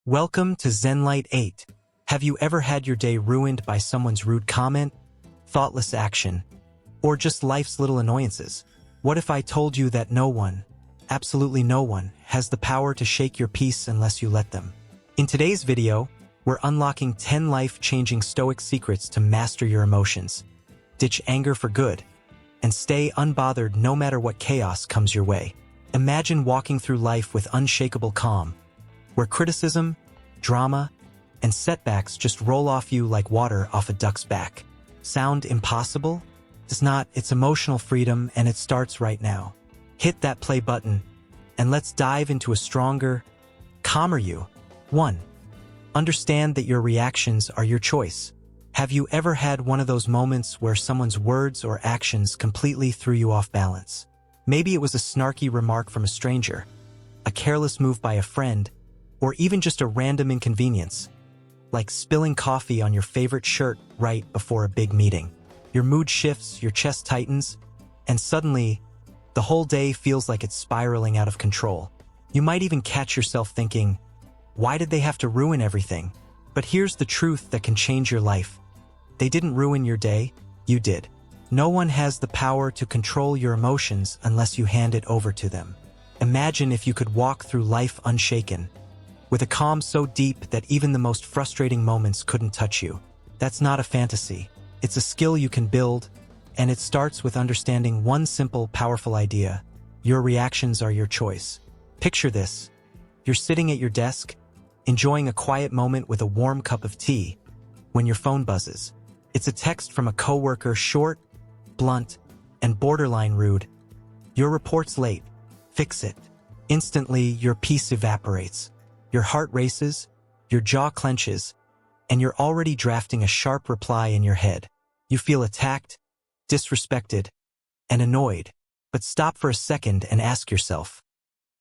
Welcome to ZenLight 8. Have you ever had your day ruined by someone's rude comment, thoughtless action, or just life's little annoyances? What if I told you that no one, absolutely no one, has the power to shake your peace unless you let them? In today's video, we're unlocking 10 life-changing Stoic secrets to master your emotions, ditch anger for good, and stay unbothered no matter what chaos comes your way. Imagine walking through life with unshakable calm, where criticism, drama, and setbacks just roll off you like water off a duck's back. Sound impossible? It's not. It's emotional freedom, and it starts right now. Hit that play button, and let's dive into a stronger, calmer you. 1. Understand that your reactions are your choice. Have you ever had one of those moments where someone's words or actions completely threw you off balance? Maybe it was a snarky remark from a stranger, a careless move by a friend, or even just a random inconvenience, like spilling coffee on your favorite shirt right before a big meeting. Your mood shifts, your chest tightens, and suddenly, the whole day feels like it's spiraling out of control. You might even catch yourself thinking, why did they have to ruin everything? But here's the truth that can change your life. They didn't ruin your day, you did. No one has the power to control your emotions unless you hand it over to them. Imagine if you could walk through life unshaken, with a calm so deep that even the most frustrating moments couldn't touch you. That's not a fantasy. It's a skill you can build, and it starts with understanding one simple, powerful idea. Your reactions are your choice. Picture this. You're sitting at your desk, enjoying a quiet moment with a warm cup of tea, when your phone buzzes. It's a text from a coworker, short, blunt, and borderline rude. Your report's late. Fix it. Instantly, your peace evaporates. Your heart races, your jaw clenches, and you're already drafting a sharp reply in your head. You feel attacked, disrespected, and annoyed. But stop for a second and ask yourself,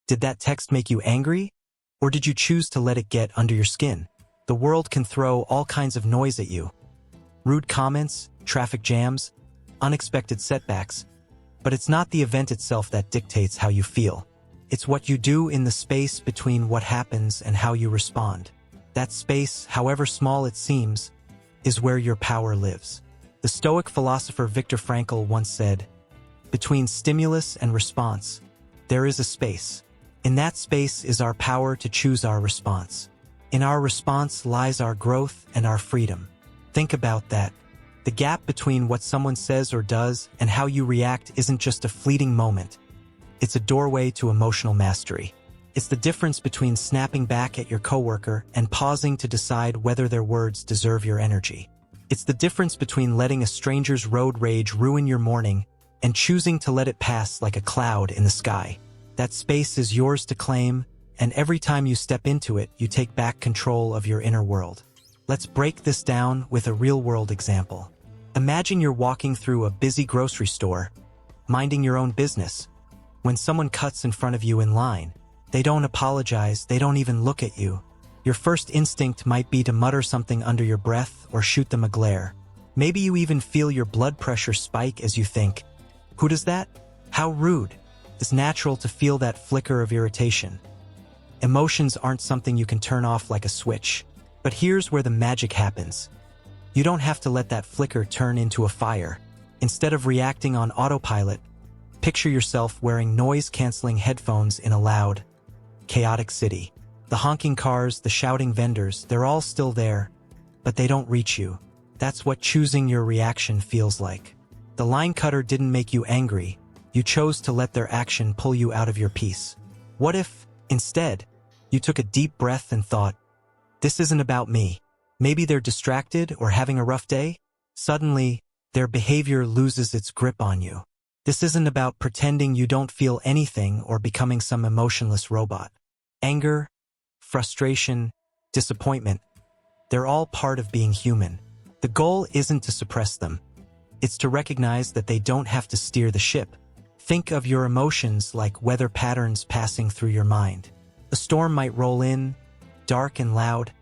did that text make you angry, or did you choose to let it get under your skin? The world can throw all kinds of noise at you. Rude comments, traffic jams, unexpected setbacks. But it's not the event itself that dictates how you feel. It's what you do in the space between what happens and how you respond. That space, however small it seems, is where your power lives. The Stoic philosopher Viktor Frankl once said, "Between stimulus and response, there is a space. In that space is our power to choose our response. In our response lies our growth and our freedom." Think about that. The gap between what someone says or does and how you react isn't just a fleeting moment. It's a doorway to emotional mastery. It's the difference between snapping back at your coworker and pausing to decide whether their words deserve your energy. It's the difference between letting a stranger's road rage ruin your morning and choosing to let it pass like a cloud in the sky. That space is yours to claim, and every time you step into it, you take back control of your inner world. Let's break this down with a real-world example. Imagine you're walking through a busy grocery store, minding your own business. When someone cuts in front of you in line, they don't apologize, they don't even look at you. Your first instinct might be to mutter something under your breath or shoot them a glare. Maybe you even feel your blood pressure spike as you think, "Who does that? How rude." It's natural to feel that flicker of irritation. Emotions aren't something you can turn off like a switch. But here's where the magic happens. You don't have to let that flicker turn into a fire. Instead of reacting on autopilot, picture yourself wearing noise-canceling headphones in a loud, chaotic city. The honking cars, the shouting vendors, they're all still there, but they don't reach you. That's what choosing your reaction feels like. The line cutter didn't make you angry. You chose to let their action pull you out of your peace. What if, instead, you took a deep breath and thought, this isn't about me. Maybe they're distracted or having a rough day? Suddenly, their behavior loses its grip on you. This isn't about pretending you don't feel anything or becoming some emotionless robot. Anger, frustration, disappointment, they're all part of being human. The goal isn't to suppress them. It's to recognize that they don't have to steer the ship. Think of your emotions like weather patterns passing through your mind. A storm might roll in, dark and loud,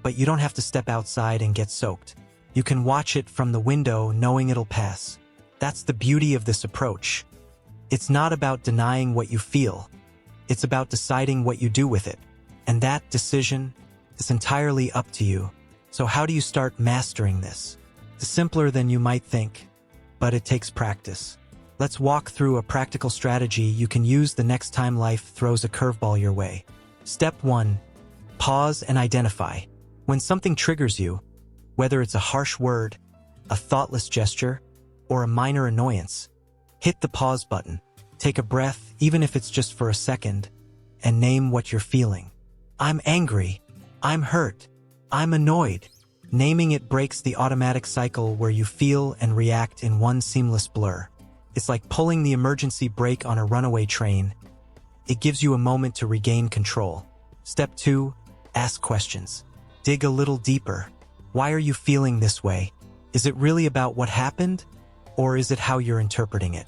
but you don't have to step outside and get soaked. You can watch it from the window knowing it'll pass. That's the beauty of this approach. It's not about denying what you feel. It's about deciding what you do with it. And that decision, It's entirely up to you. So how do you start mastering this? It's simpler than you might think, but it takes practice. Let's walk through a practical strategy you can use the next time life throws a curveball your way. Step 1. Pause and identify. When something triggers you, whether it's a harsh word, a thoughtless gesture, or a minor annoyance, hit the pause button. Take a breath, even if it's just for a second, and name what you're feeling. I'm angry. I'm hurt. I'm annoyed. Naming it breaks the automatic cycle where you feel and react in one seamless blur. It's like pulling the emergency brake on a runaway train. It gives you a moment to regain control. Step 2. Ask questions. Dig a little deeper. Why are you feeling this way? Is it really about what happened? Or is it how you're interpreting it?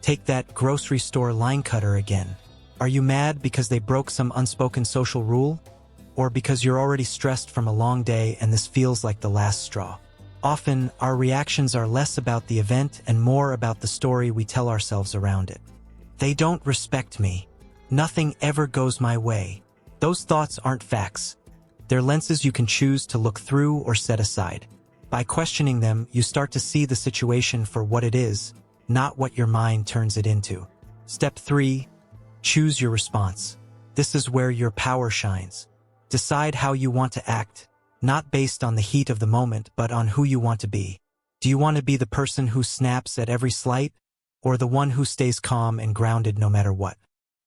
Take that grocery store line cutter again. Are you mad because they broke some unspoken social rule? Or because you're already stressed from a long day and this feels like the last straw? Often, our reactions are less about the event and more about the story we tell ourselves around it. They don't respect me. Nothing ever goes my way. Those thoughts aren't facts. They're lenses you can choose to look through or set aside. By questioning them, you start to see the situation for what it is, not what your mind turns it into. Step 3. Choose your response. This is where your power shines. Decide how you want to act, not based on the heat of the moment, but on who you want to be. Do you want to be the person who snaps at every slight, or the one who stays calm and grounded no matter what?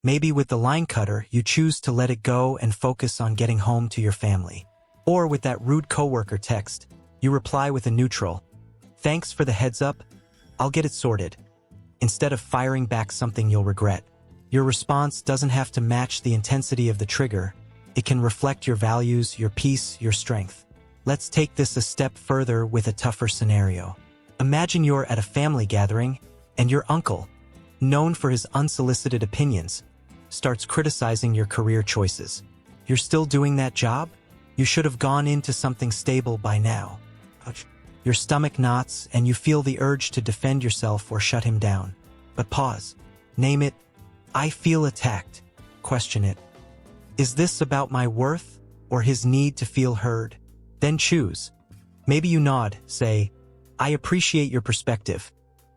Maybe with the line cutter, you choose to let it go and focus on getting home to your family. Or with that rude coworker text, you reply with a neutral, "Thanks for the heads up, I'll get it sorted," instead of firing back something you'll regret. Your response doesn't have to match the intensity of the trigger. It can reflect your values, your peace, your strength. Let's take this a step further with a tougher scenario. Imagine you're at a family gathering, and your uncle, known for his unsolicited opinions, starts criticizing your career choices. You're still doing that job? You should have gone into something stable by now. Your stomach knots and you feel the urge to defend yourself or shut him down. But pause. Name it. I feel attacked. Question it. Is this about my worth or his need to feel heard? Then choose. Maybe you nod, say, "I appreciate your perspective,"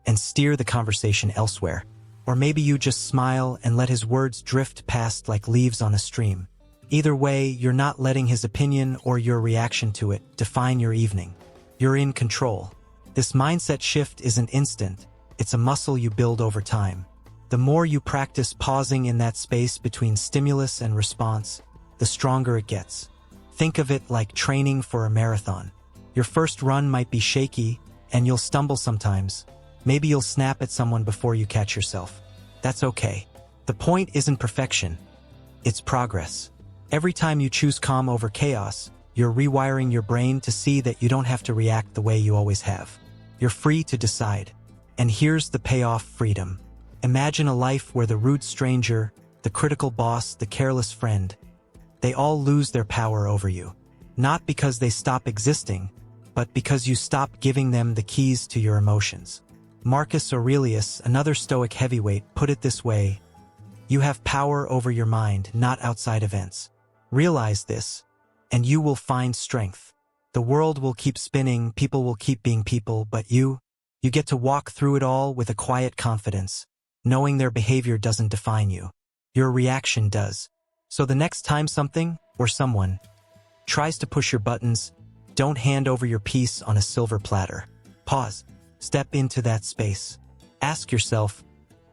and steer the conversation elsewhere. Or maybe you just smile and let his words drift past like leaves on a stream. Either way, you're not letting his opinion or your reaction to it define your evening. You're in control. This mindset shift isn't instant. It's a muscle you build over time. The more you practice pausing in that space between stimulus and response, the stronger it gets. Think of it like training for a marathon. Your first run might be shaky, and you'll stumble sometimes. Maybe you'll snap at someone before you catch yourself. That's okay. The point isn't perfection. It's progress. Every time you choose calm over chaos, you're rewiring your brain to see that you don't have to react the way you always have. You're free to decide. And here's the payoff: freedom. Imagine a life where the rude stranger, the critical boss, the careless friend, they all lose their power over you. Not because they stop existing, but because you stop giving them the keys to your emotions. Marcus Aurelius, another Stoic heavyweight, put it this way: you have power over your mind, not outside events. Realize this, and you will find strength. The world will keep spinning, people will keep being people, but you get to walk through it all with a quiet confidence, knowing their behavior doesn't define you. Your reaction does. So the next time something, or someone, tries to push your buttons, don't hand over your peace on a silver platter. Pause. Step into that space. Ask yourself,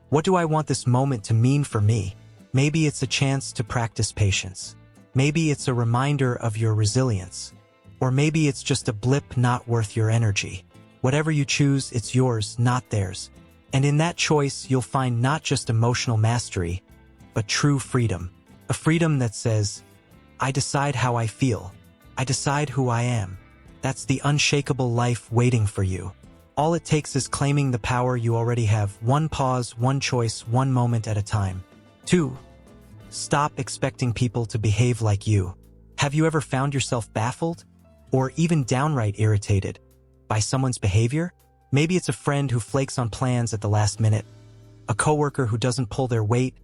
what do I want this moment to mean for me? Maybe it's a chance to practice patience. Maybe it's a reminder of your resilience. Or maybe it's just a blip not worth your energy. Whatever you choose, it's yours, not theirs. And in that choice, you'll find not just emotional mastery, but true freedom. A freedom that says, I decide how I feel. I decide who I am. That's the unshakable life waiting for you. All it takes is claiming the power you already have. One pause, one choice, one moment at a time. 2. Stop expecting people to behave like you. Have you ever found yourself baffled, or even downright irritated, by someone's behavior? Maybe it's a friend who flakes on plans at the last minute, a coworker who doesn't pull their weight,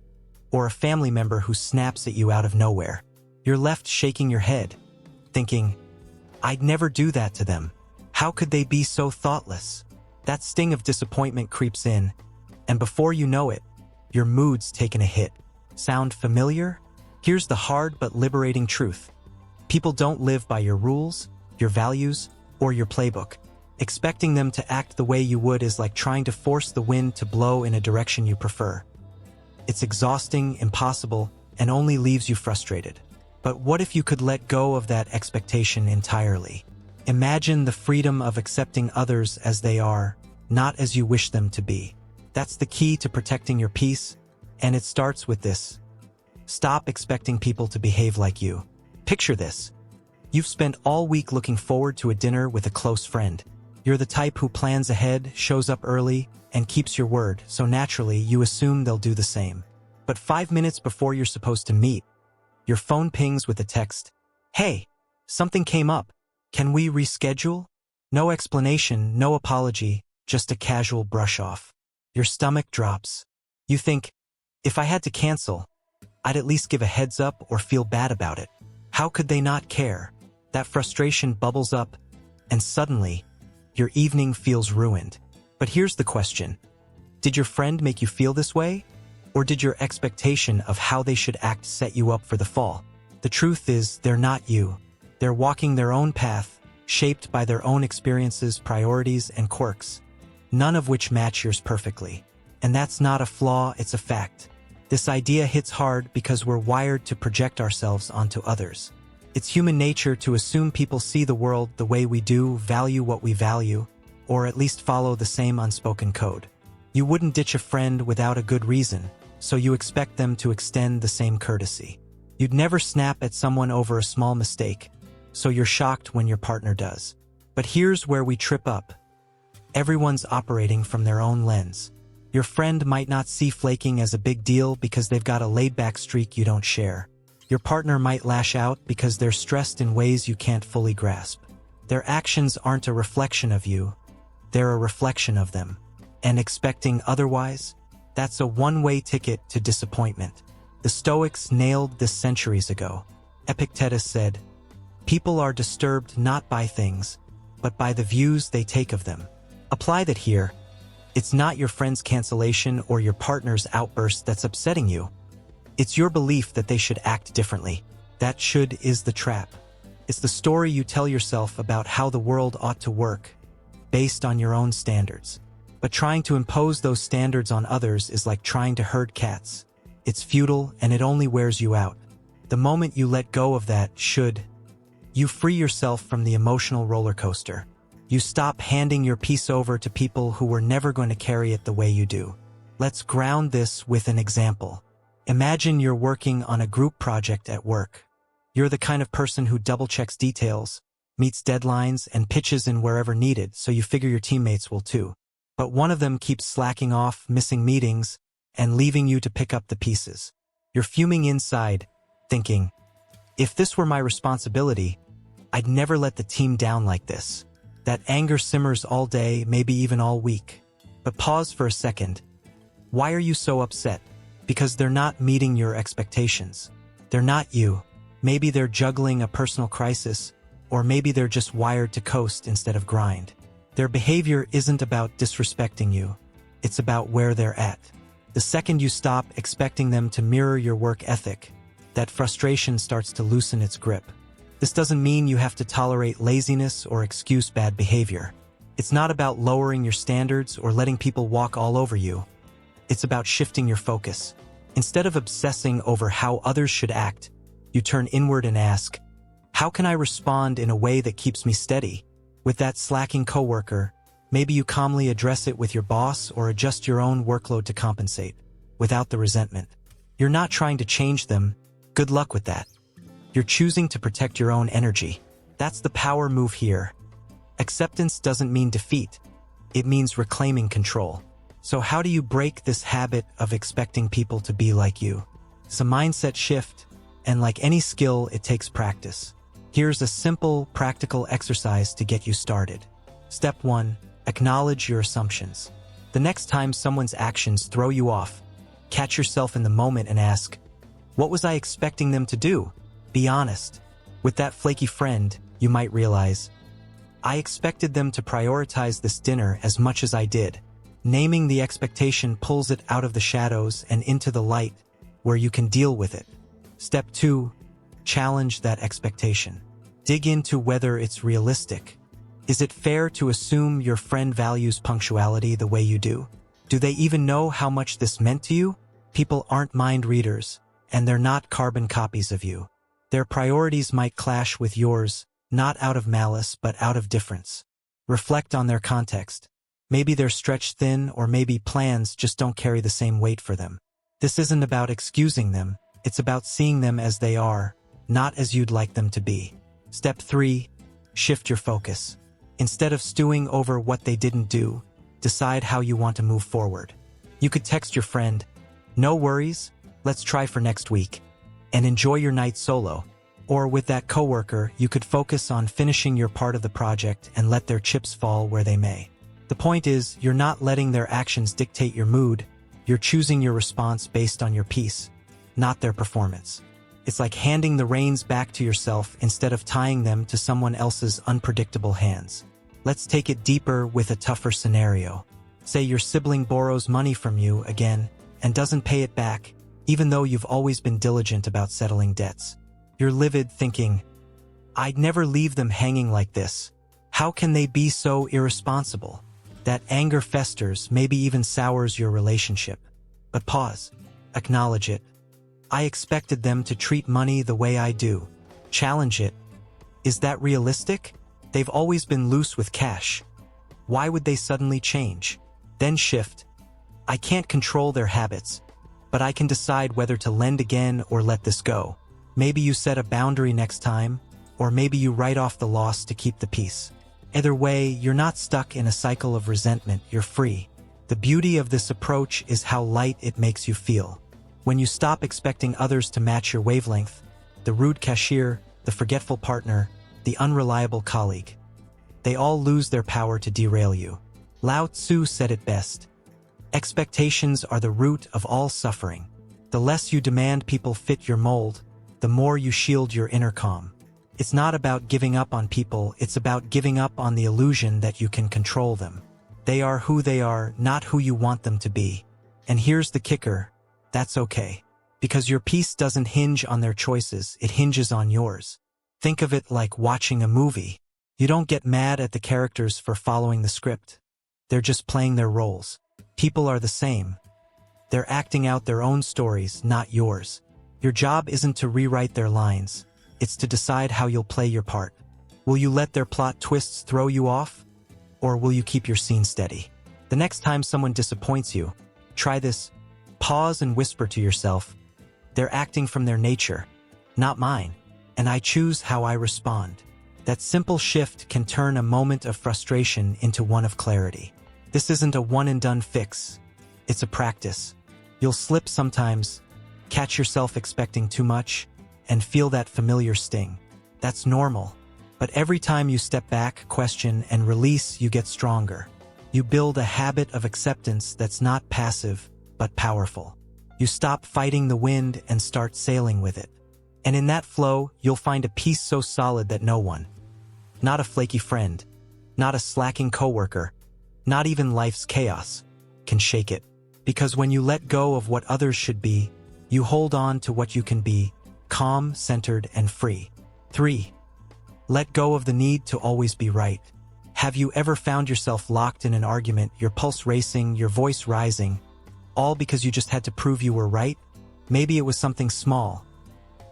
or a family member who snaps at you out of nowhere. You're left shaking your head. thinking, "I'd never do that to them. How could they be so thoughtless?" That sting of disappointment creeps in, and before you know it, your mood's taken a hit. Sound familiar? Here's the hard but liberating truth. People don't live by your rules, your values, or your playbook. Expecting them to act the way you would is like trying to force the wind to blow in a direction you prefer. It's exhausting, impossible, and only leaves you frustrated. But what if you could let go of that expectation entirely? Imagine the freedom of accepting others as they are, not as you wish them to be. That's the key to protecting your peace, and it starts with this. Stop expecting people to behave like you. Picture this. You've spent all week looking forward to a dinner with a close friend. You're the type who plans ahead, shows up early, and keeps your word, so naturally you assume they'll do the same. But 5 minutes before you're supposed to meet, your phone pings with a text. "Hey, something came up. Can we reschedule?" No explanation, no apology, just a casual brush off. Your stomach drops. You think, if I had to cancel, I'd at least give a heads up or feel bad about it. How could they not care? That frustration bubbles up, and suddenly, your evening feels ruined. But here's the question. Did your friend make you feel this way? Or did your expectation of how they should act set you up for the fall? The truth is, they're not you. They're walking their own path, shaped by their own experiences, priorities, and quirks, none of which match yours perfectly. And that's not a flaw, it's a fact. This idea hits hard because we're wired to project ourselves onto others. It's human nature to assume people see the world the way we do, value what we value, or at least follow the same unspoken code. You wouldn't ditch a friend without a good reason, so you expect them to extend the same courtesy. You'd never snap at someone over a small mistake, so you're shocked when your partner does. But here's where we trip up. Everyone's operating from their own lens. Your friend might not see flaking as a big deal because they've got a laid-back streak you don't share. Your partner might lash out because they're stressed in ways you can't fully grasp. Their actions aren't a reflection of you, they're a reflection of them. And expecting otherwise? That's a one-way ticket to disappointment. The Stoics nailed this centuries ago. Epictetus said, "People are disturbed not by things, but by the views they take of them." Apply that here. It's not your friend's cancellation or your partner's outburst that's upsetting you. It's your belief that they should act differently. That should is the trap. It's the story you tell yourself about how the world ought to work, based on your own standards. But trying to impose those standards on others is like trying to herd cats. It's futile and it only wears you out. The moment you let go of that should, you free yourself from the emotional roller coaster. You stop handing your piece over to people who were never going to carry it the way you do. Let's ground this with an example. Imagine you're working on a group project at work. You're the kind of person who double-checks details, meets deadlines, and pitches in wherever needed, so you figure your teammates will too. But one of them keeps slacking off, missing meetings, and leaving you to pick up the pieces. You're fuming inside, thinking, if this were my responsibility, I'd never let the team down like this. That anger simmers all day, maybe even all week. But pause for a second. Why are you so upset? Because they're not meeting your expectations. They're not you. Maybe they're juggling a personal crisis, or maybe they're just wired to coast instead of grind. Their behavior isn't about disrespecting you. It's about where they're at. The second you stop expecting them to mirror your work ethic, that frustration starts to loosen its grip. This doesn't mean you have to tolerate laziness or excuse bad behavior. It's not about lowering your standards or letting people walk all over you. It's about shifting your focus. Instead of obsessing over how others should act, you turn inward and ask, how can I respond in a way that keeps me steady? With that slacking coworker, maybe you calmly address it with your boss or adjust your own workload to compensate, without the resentment. You're not trying to change them. Good luck with that. You're choosing to protect your own energy. That's the power move here. Acceptance doesn't mean defeat. It means reclaiming control. So how do you break this habit of expecting people to be like you? It's a mindset shift, and like any skill, it takes practice. Here's a simple, practical exercise to get you started. Step 1. Acknowledge your assumptions. The next time someone's actions throw you off, catch yourself in the moment and ask, what was I expecting them to do? Be honest. With that flaky friend, you might realize, I expected them to prioritize this dinner as much as I did. Naming the expectation pulls it out of the shadows and into the light, where you can deal with it. Step 2. Challenge that expectation. Dig into whether it's realistic. Is it fair to assume your friend values punctuality the way you do? Do they even know how much this meant to you? People aren't mind readers, and they're not carbon copies of you. Their priorities might clash with yours, not out of malice but out of difference. Reflect on their context. Maybe they're stretched thin, or maybe plans just don't carry the same weight for them. This isn't about excusing them, it's about seeing them as they are, not as you'd like them to be. Step 3. Shift your focus. Instead of stewing over what they didn't do, decide how you want to move forward. You could text your friend, "No worries, let's try for next week," and enjoy your night solo. Or with that coworker, you could focus on finishing your part of the project and let their chips fall where they may. The point is, you're not letting their actions dictate your mood, you're choosing your response based on your peace, not their performance. It's like handing the reins back to yourself instead of tying them to someone else's unpredictable hands. Let's take it deeper with a tougher scenario. Say your sibling borrows money from you again and doesn't pay it back, even though you've always been diligent about settling debts. You're livid, thinking, I'd never leave them hanging like this. How can they be so irresponsible? That anger festers, maybe even sours your relationship. But pause. Acknowledge it. I expected them to treat money the way I do. Challenge it. Is that realistic? They've always been loose with cash. Why would they suddenly change? Then shift. I can't control their habits, but I can decide whether to lend again or let this go. Maybe you set a boundary next time, or maybe you write off the loss to keep the peace. Either way, you're not stuck in a cycle of resentment, you're free. The beauty of this approach is how light it makes you feel. When you stop expecting others to match your wavelength, the rude cashier, the forgetful partner, the unreliable colleague, they all lose their power to derail you. Lao Tzu said it best. Expectations are the root of all suffering. The less you demand people fit your mold, the more you shield your inner calm. It's not about giving up on people, it's about giving up on the illusion that you can control them. They are who they are, not who you want them to be. And here's the kicker, that's okay. Because your peace doesn't hinge on their choices, it hinges on yours. Think of it like watching a movie. You don't get mad at the characters for following the script. They're just playing their roles. People are the same. They're acting out their own stories, not yours. Your job isn't to rewrite their lines, it's to decide how you'll play your part. Will you let their plot twists throw you off? Or will you keep your scene steady? The next time someone disappoints you, try this. Pause and whisper to yourself, they're acting from their nature, not mine, and I choose how I respond. That simple shift can turn a moment of frustration into one of clarity. This isn't a one-and-done fix, it's a practice. You'll slip sometimes, catch yourself expecting too much, and feel that familiar sting. That's normal. But every time you step back, question, and release, you get stronger. You build a habit of acceptance that's not passive, but powerful. You stop fighting the wind and start sailing with it. And in that flow, you'll find a peace so solid that no one, not a flaky friend, not a slacking coworker, not even life's chaos, can shake it. Because when you let go of what others should be, you hold on to what you can be, calm, centered, and free. 3. Let go of the need to always be right. Have you ever found yourself locked in an argument, your pulse racing, your voice rising, all because you just had to prove you were right? Maybe it was something small,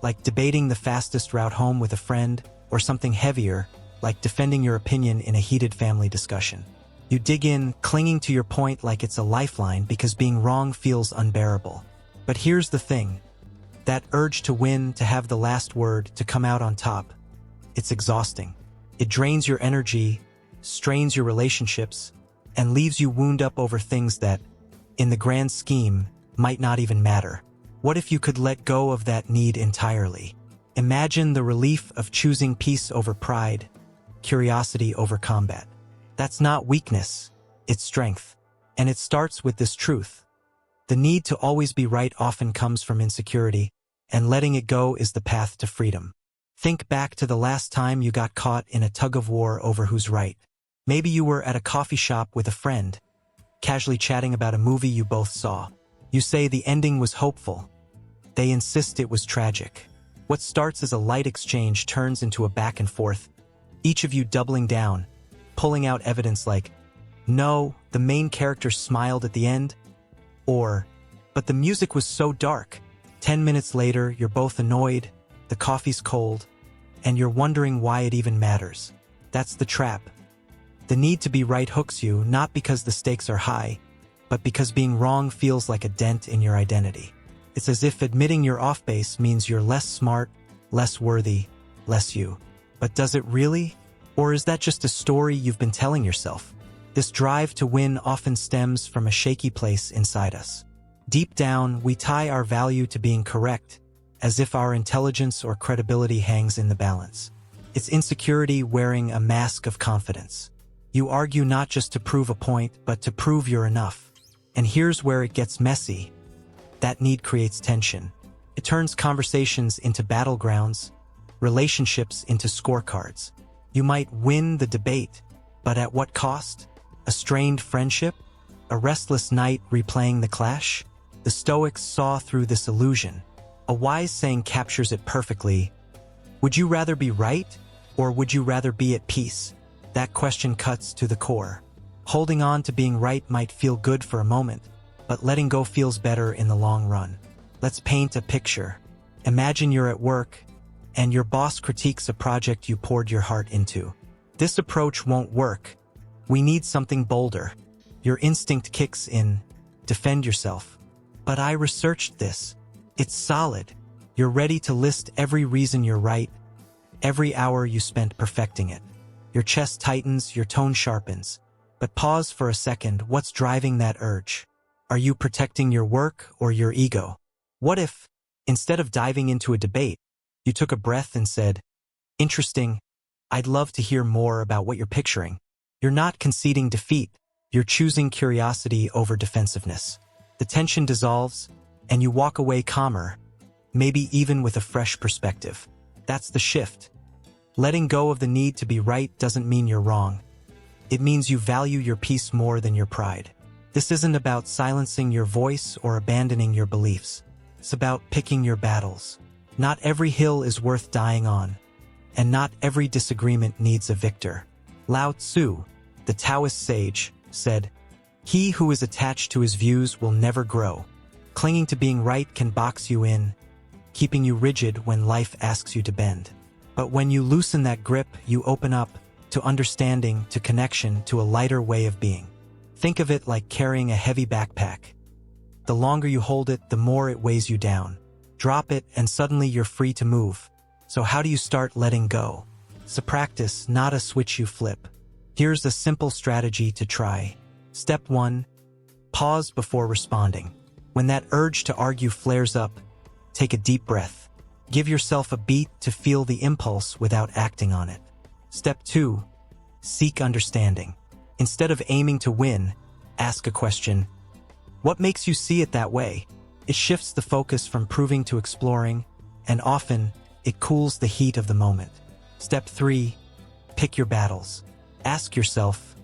like debating the fastest route home with a friend, or something heavier, like defending your opinion in a heated family discussion. You dig in, clinging to your point like it's a lifeline because being wrong feels unbearable. But here's the thing. That urge to win, to have the last word, to come out on top, it's exhausting. It drains your energy, strains your relationships, and leaves you wound up over things that, in the grand scheme, might not even matter. What if you could let go of that need entirely? Imagine the relief of choosing peace over pride, curiosity over combat. That's not weakness, it's strength. And it starts with this truth. The need to always be right often comes from insecurity, and letting it go is the path to freedom. Think back to the last time you got caught in a tug-of-war over who's right. Maybe you were at a coffee shop with a friend, casually chatting about a movie you both saw. You say the ending was hopeful. They insist it was tragic. What starts as a light exchange turns into a back and forth, each of you doubling down, pulling out evidence like, "No, the main character smiled at the end," or, "But the music was so dark." 10 minutes later, you're both annoyed, the coffee's cold, and you're wondering why it even matters. That's the trap. The need to be right hooks you, not because the stakes are high, but because being wrong feels like a dent in your identity. It's as if admitting you're off base means you're less smart, less worthy, less you. But does it really? Or is that just a story you've been telling yourself? This drive to win often stems from a shaky place inside us. Deep down, we tie our value to being correct, as if our intelligence or credibility hangs in the balance. It's insecurity wearing a mask of confidence. You argue not just to prove a point, but to prove you're enough. And here's where it gets messy. That need creates tension. It turns conversations into battlegrounds, relationships into scorecards. You might win the debate, but at what cost? A strained friendship? A restless night replaying the clash? The Stoics saw through this illusion. A wise saying captures it perfectly. Would you rather be right, or would you rather be at peace? That question cuts to the core. Holding on to being right might feel good for a moment, but letting go feels better in the long run. Let's paint a picture. Imagine you're at work, and your boss critiques a project you poured your heart into. This approach won't work. We need something bolder. Your instinct kicks in. Defend yourself. But I researched this. It's solid. You're ready to list every reason you're right, every hour you spent perfecting it. Your chest tightens, your tone sharpens. But pause for a second, what's driving that urge? Are you protecting your work or your ego? What if, instead of diving into a debate, you took a breath and said, "Interesting, I'd love to hear more about what you're picturing." You're not conceding defeat, you're choosing curiosity over defensiveness. The tension dissolves, and you walk away calmer, maybe even with a fresh perspective. That's the shift. Letting go of the need to be right doesn't mean you're wrong. It means you value your peace more than your pride. This isn't about silencing your voice or abandoning your beliefs. It's about picking your battles. Not every hill is worth dying on, and not every disagreement needs a victor. Lao Tzu, the Taoist sage, said, "He who is attached to his views will never grow." Clinging to being right can box you in, keeping you rigid when life asks you to bend. But when you loosen that grip, you open up to understanding, to connection, to a lighter way of being. Think of it like carrying a heavy backpack. The longer you hold it, the more it weighs you down. Drop it, and suddenly you're free to move. So how do you start letting go? It's a practice, not a switch you flip. Here's a simple strategy to try. Step 1. Pause before responding. When that urge to argue flares up, take a deep breath. Give yourself a beat to feel the impulse without acting on it. Step 2. Seek understanding. Instead of aiming to win, ask a question. What makes you see it that way? It shifts the focus from proving to exploring, and often, it cools the heat of the moment. Step 3. Pick your battles. Ask yourself,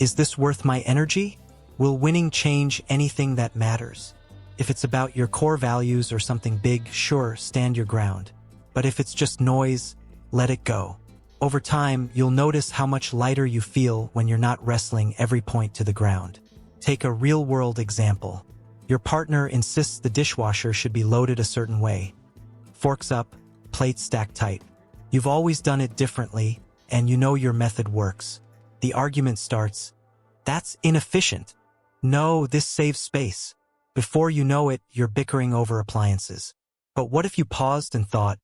is this worth my energy? Will winning change anything that matters? If it's about your core values or something big, sure, stand your ground. But if it's just noise, let it go. Over time, you'll notice how much lighter you feel when you're not wrestling every point to the ground. Take a real-world example. Your partner insists the dishwasher should be loaded a certain way. Forks up, plates stacked tight. You've always done it differently, and you know your method works. The argument starts, "That's inefficient." "No, this saves space." Before you know it, you're bickering over appliances. But what if you paused and thought,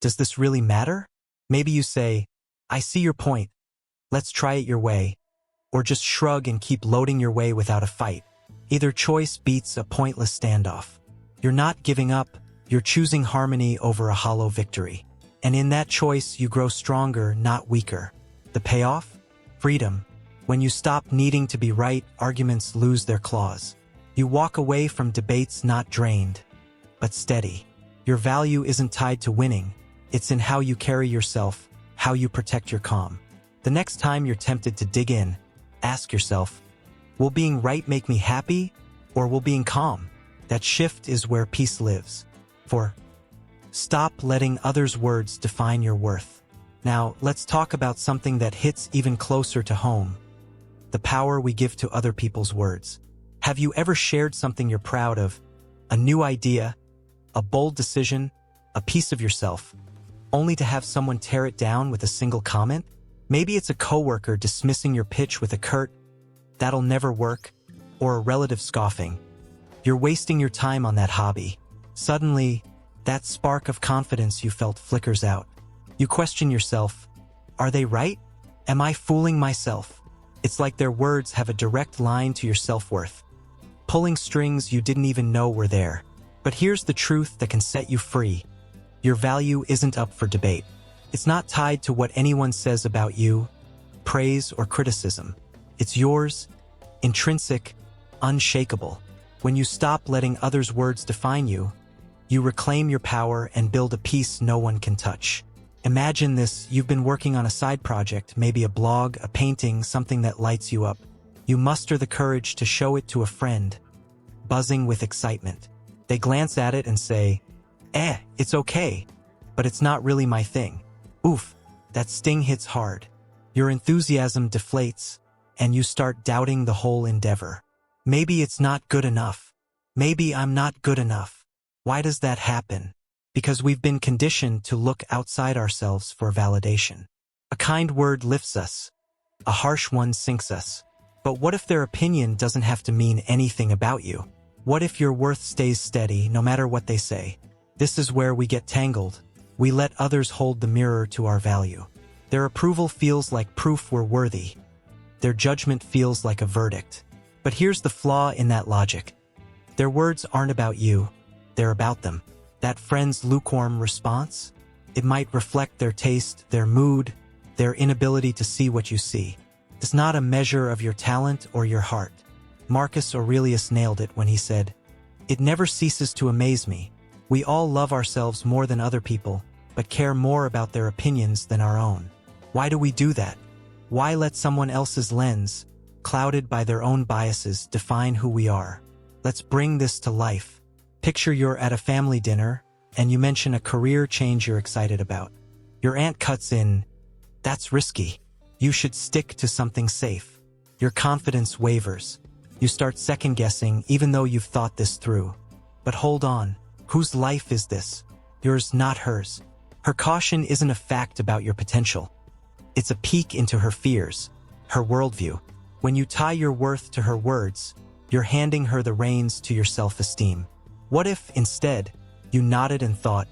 does this really matter? Maybe you say, "I see your point. Let's try it your way." Or just shrug and keep loading your way without a fight. Either choice beats a pointless standoff. You're not giving up, you're choosing harmony over a hollow victory. And in that choice, you grow stronger, not weaker. The payoff? Freedom. When you stop needing to be right, arguments lose their claws. You walk away from debates not drained, but steady. Your value isn't tied to winning, It's in how you carry yourself, how you protect your calm. The next time you're tempted to dig in, ask yourself, will being right make me happy, or will being calm? That shift is where peace lives. 4. Stop letting others' words define your worth. Now, let's talk about something that hits even closer to home: the power we give to other people's words. Have you ever shared something you're proud of? A new idea, a bold decision, a piece of yourself, only to have someone tear it down with a single comment? Maybe it's a coworker dismissing your pitch with a curt, "That'll never work," or a relative scoffing, "You're wasting your time on that hobby." Suddenly, that spark of confidence you felt flickers out. You question yourself, are they right? Am I fooling myself? It's like their words have a direct line to your self-worth, pulling strings you didn't even know were there. But here's the truth that can set you free. Your value isn't up for debate. It's not tied to what anyone says about you, praise or criticism. It's yours, intrinsic, unshakable. When you stop letting others' words define you, you reclaim your power and build a peace no one can touch. Imagine this: you've been working on a side project, maybe a blog, a painting, something that lights you up. You muster the courage to show it to a friend, buzzing with excitement. They glance at it and say, it's okay, but it's not really my thing. Oof, that sting hits hard. Your enthusiasm deflates, and you start doubting the whole endeavor. Maybe it's not good enough. Maybe I'm not good enough. Why does that happen? Because we've been conditioned to look outside ourselves for validation. A kind word lifts us. A harsh one sinks us. But what if their opinion doesn't have to mean anything about you? What if your worth stays steady no matter what they say? This is where we get tangled. We let others hold the mirror to our value. Their approval feels like proof we're worthy. Their judgment feels like a verdict. But here's the flaw in that logic. Their words aren't about you, they're about them. That friend's lukewarm response? It might reflect their taste, their mood, their inability to see what you see. It's not a measure of your talent or your heart. Marcus Aurelius nailed it when he said, "It never ceases to amaze me. We all love ourselves more than other people, but care more about their opinions than our own." Why do we do that? Why let someone else's lens, clouded by their own biases, define who we are? Let's bring this to life. Picture you're at a family dinner, and you mention a career change you're excited about. Your aunt cuts in, "That's risky. You should stick to something safe." Your confidence wavers. You start second-guessing even though you've thought this through. But hold on. Whose life is this? Yours, not hers. Her caution isn't a fact about your potential. It's a peek into her fears, her worldview. When you tie your worth to her words, you're handing her the reins to your self-esteem. What if, instead, you nodded and thought,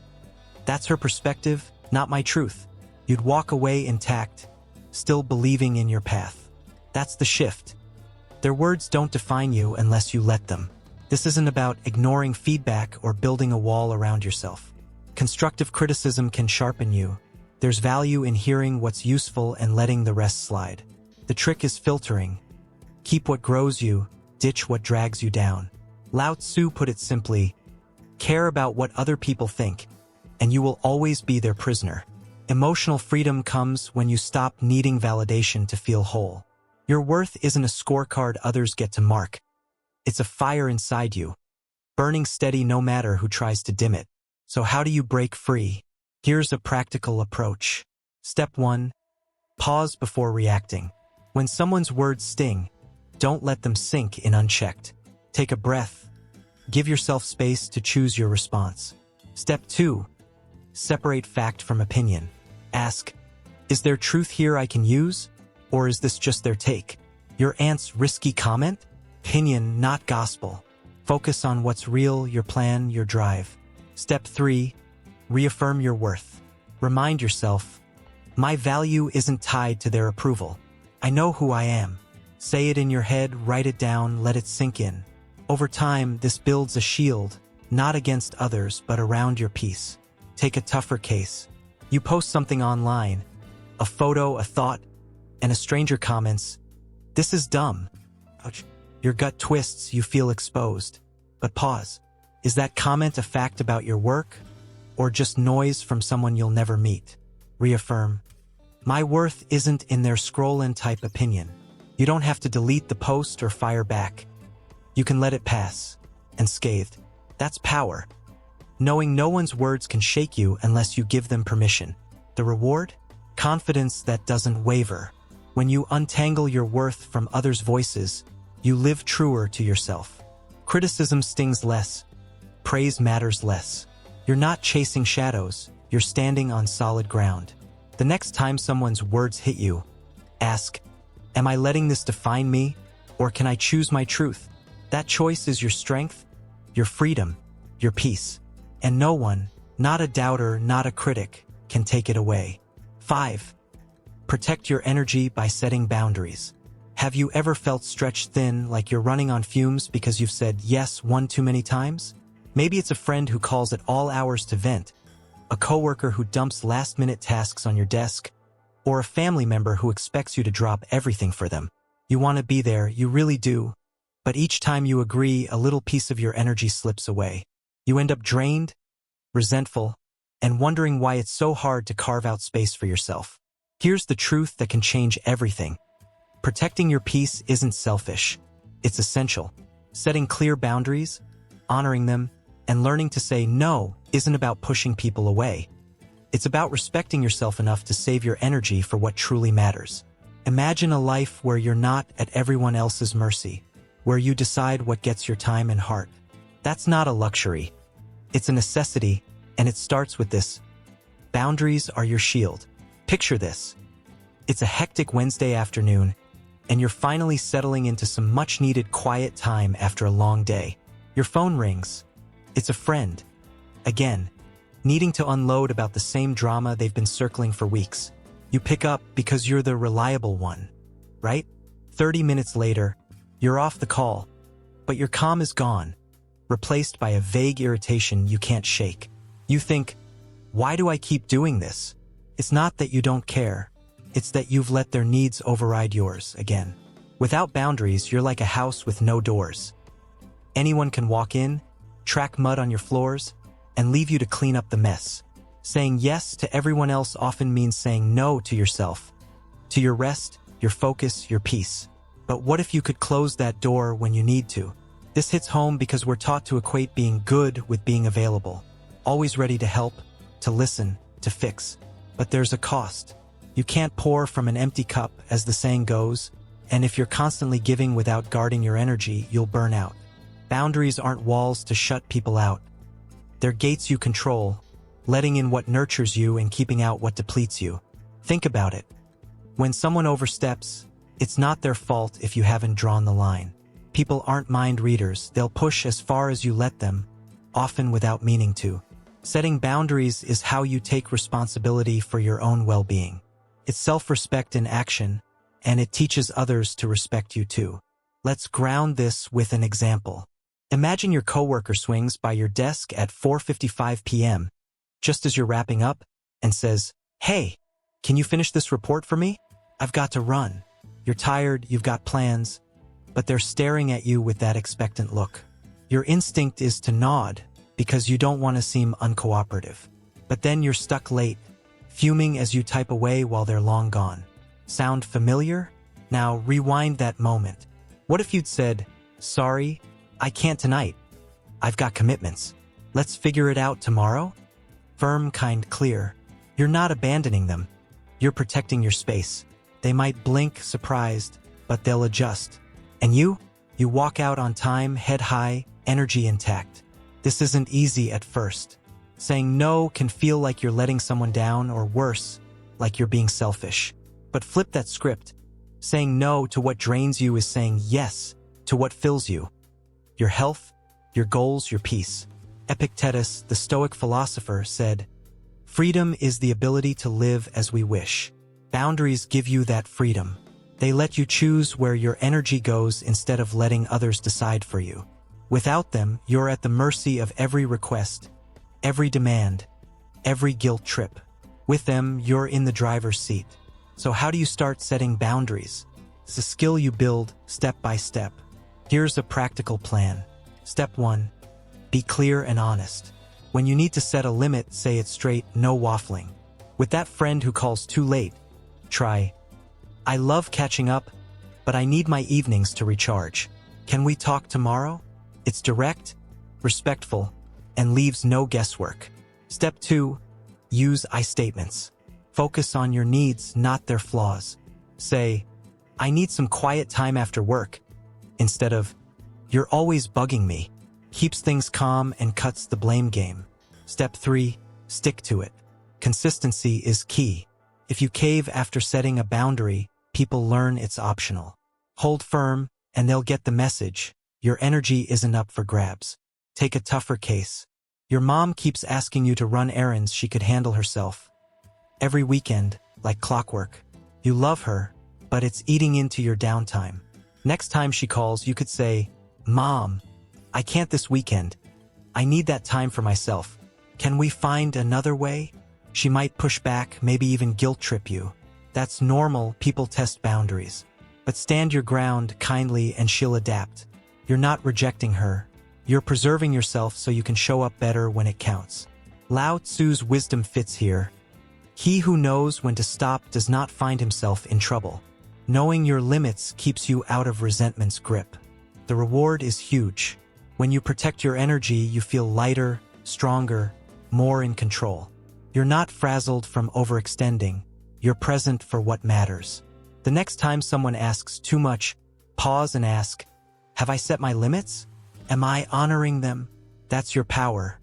"That's her perspective, not my truth"? You'd walk away intact, still believing in your path. That's the shift. Their words don't define you unless you let them. This isn't about ignoring feedback or building a wall around yourself. Constructive criticism can sharpen you. There's value in hearing what's useful and letting the rest slide. The trick is filtering. Keep what grows you, ditch what drags you down. Lao Tzu put it simply, care about what other people think, and you will always be their prisoner. Emotional freedom comes when you stop needing validation to feel whole. Your worth isn't a scorecard others get to mark. It's a fire inside you, burning steady no matter who tries to dim it. So how do you break free? Here's a practical approach. Step 1. Pause before reacting. When someone's words sting, don't let them sink in unchecked. Take a breath. Give yourself space to choose your response. Step 2. Separate fact from opinion. Ask, is there truth here I can use? Or is this just their take? Your aunt's risky comment? Opinion, not gospel. Focus on what's real, your plan, your drive. Step 3. Reaffirm your worth. Remind yourself, my value isn't tied to their approval. I know who I am. Say it in your head, write it down, let it sink in. Over time, this builds a shield, not against others, but around your peace. Take a tougher case. You post something online, a photo, a thought, and a stranger comments, "This is dumb." Ouch. Your gut twists, you feel exposed. But pause. Is that comment a fact about your work? or just noise from someone you'll never meet. Reaffirm. My worth isn't in their scroll-and-type opinion. You don't have to delete the post or fire back. You can let it pass. Unscathed. That's power. Knowing no one's words can shake you unless you give them permission. The reward? Confidence that doesn't waver. When you untangle your worth from others' voices, you live truer to yourself. Criticism stings less. Praise matters less. You're not chasing shadows. You're standing on solid ground. The next time someone's words hit you, ask, am I letting this define me, or can I choose my truth? That choice is your strength, your freedom, your peace. And no one, not a doubter, not a critic, can take it away. 5. Protect your energy by setting boundaries. Have you ever felt stretched thin, like you're running on fumes because you've said yes one too many times? Maybe it's a friend who calls at all hours to vent, a coworker who dumps last-minute tasks on your desk, or a family member who expects you to drop everything for them. You want to be there, you really do, but each time you agree, a little piece of your energy slips away. You end up drained, resentful, and wondering why it's so hard to carve out space for yourself. Here's the truth that can change everything. Protecting your peace isn't selfish. It's essential. Setting clear boundaries, honoring them, and learning to say no isn't about pushing people away. It's about respecting yourself enough to save your energy for what truly matters. Imagine a life where you're not at everyone else's mercy, where you decide what gets your time and heart. That's not a luxury. It's a necessity, and it starts with this. Boundaries are your shield. Picture this. It's a hectic Wednesday afternoon, and you're finally settling into some much-needed quiet time after a long day. Your phone rings. It's a friend. Again, needing to unload about the same drama they've been circling for weeks. You pick up because you're the reliable one, right? 30 minutes later, you're off the call, but your calm is gone, replaced by a vague irritation you can't shake. You think, why do I keep doing this? It's not that you don't care. It's that you've let their needs override yours again. Without boundaries, you're like a house with no doors. Anyone can walk in, track mud on your floors, and leave you to clean up the mess. Saying yes to everyone else often means saying no to yourself, to your rest, your focus, your peace. But what if you could close that door when you need to? This hits home because we're taught to equate being good with being available, always ready to help, to listen, to fix. But there's a cost. You can't pour from an empty cup, as the saying goes, and if you're constantly giving without guarding your energy, you'll burn out. Boundaries aren't walls to shut people out. They're gates you control, letting in what nurtures you and keeping out what depletes you. Think about it. When someone oversteps, it's not their fault if you haven't drawn the line. People aren't mind readers. They'll push as far as you let them, often without meaning to. Setting boundaries is how you take responsibility for your own well-being. It's self-respect in action, and it teaches others to respect you too. Let's ground this with an example. Imagine your coworker swings by your desk at 4:55 p.m., just as you're wrapping up, and says, "Hey, can you finish this report for me? I've got to run." You're tired, you've got plans, but they're staring at you with that expectant look. Your instinct is to nod, because you don't want to seem uncooperative. But then you're stuck late, fuming as you type away while they're long gone. Sound familiar? Now rewind that moment. What if you'd said, "Sorry, I can't tonight. I've got commitments. Let's figure it out tomorrow?" Firm, kind, clear. You're not abandoning them. You're protecting your space. They might blink, surprised, but they'll adjust. And you walk out on time, head high, energy intact. This isn't easy at first. Saying no can feel like you're letting someone down, or worse, like you're being selfish. But flip that script. Saying no to what drains you is saying yes to what fills you. Your health, your goals, your peace. Epictetus, the Stoic philosopher, said, "Freedom is the ability to live as we wish." Boundaries give you that freedom. They let you choose where your energy goes instead of letting others decide for you. Without them, you're at the mercy of every request, every demand, every guilt trip. With them, you're in the driver's seat. So how do you start setting boundaries? It's a skill you build step by step. Here's a practical plan. Step 1. Be clear and honest. When you need to set a limit, say it straight, no waffling. With that friend who calls too late, try, "I love catching up, but I need my evenings to recharge. Can we talk tomorrow?" It's direct, respectful, and leaves no guesswork. Step 2. Use I statements. Focus on your needs, not their flaws. Say, "I need some quiet time after work," instead of, "You're always bugging me." Keeps things calm and cuts the blame game. Step 3. Stick to it. Consistency is key. If you cave after setting a boundary, people learn it's optional. Hold firm, and they'll get the message. Your energy isn't up for grabs. Take a tougher case. Your mom keeps asking you to run errands she could handle herself. Every weekend, like clockwork. You love her, but it's eating into your downtime. Next time she calls, you could say, "Mom, I can't this weekend. I need that time for myself. Can we find another way?" She might push back, maybe even guilt trip you. That's normal, people test boundaries. But stand your ground kindly and she'll adapt. You're not rejecting her. You're preserving yourself so you can show up better when it counts. Lao Tzu's wisdom fits here. He who knows when to stop does not find himself in trouble. Knowing your limits keeps you out of resentment's grip. The reward is huge. When you protect your energy, you feel lighter, stronger, more in control. You're not frazzled from overextending. You're present for what matters. The next time someone asks too much, pause and ask, "Have I set my limits? Am I honoring them?" That's your power.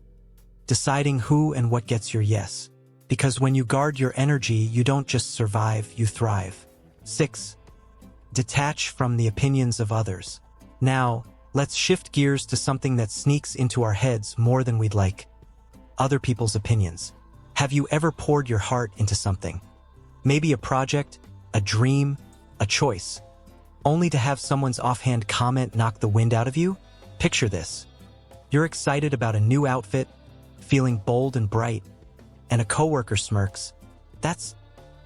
Deciding who and what gets your yes. Because when you guard your energy, you don't just survive, you thrive. 6. Detach from the opinions of others. Now, let's shift gears to something that sneaks into our heads more than we'd like. Other people's opinions. Have you ever poured your heart into something? Maybe a project, a dream, a choice, only to have someone's offhand comment knock the wind out of you? Picture this. You're excited about a new outfit, feeling bold and bright, and a coworker smirks. That's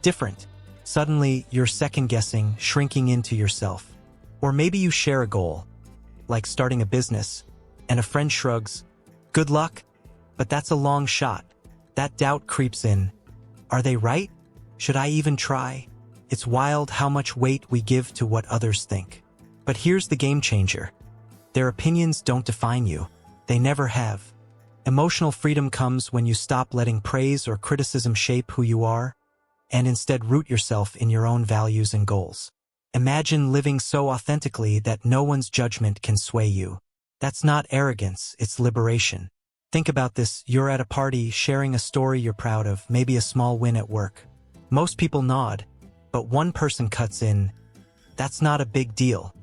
different. Suddenly, you're second-guessing, shrinking into yourself. Or maybe you share a goal, like starting a business, and a friend shrugs, "Good luck," but that's a long shot. That doubt creeps in. Are they right? Should I even try? It's wild how much weight we give to what others think. But here's the game changer. Their opinions don't define you. They never have. Emotional freedom comes when you stop letting praise or criticism shape who you are, and instead root yourself in your own values and goals. Imagine living so authentically that no one's judgment can sway you. That's not arrogance, it's liberation. Think about this, you're at a party sharing a story you're proud of, maybe a small win at work. Most people nod, but one person cuts in, "That's not a big deal."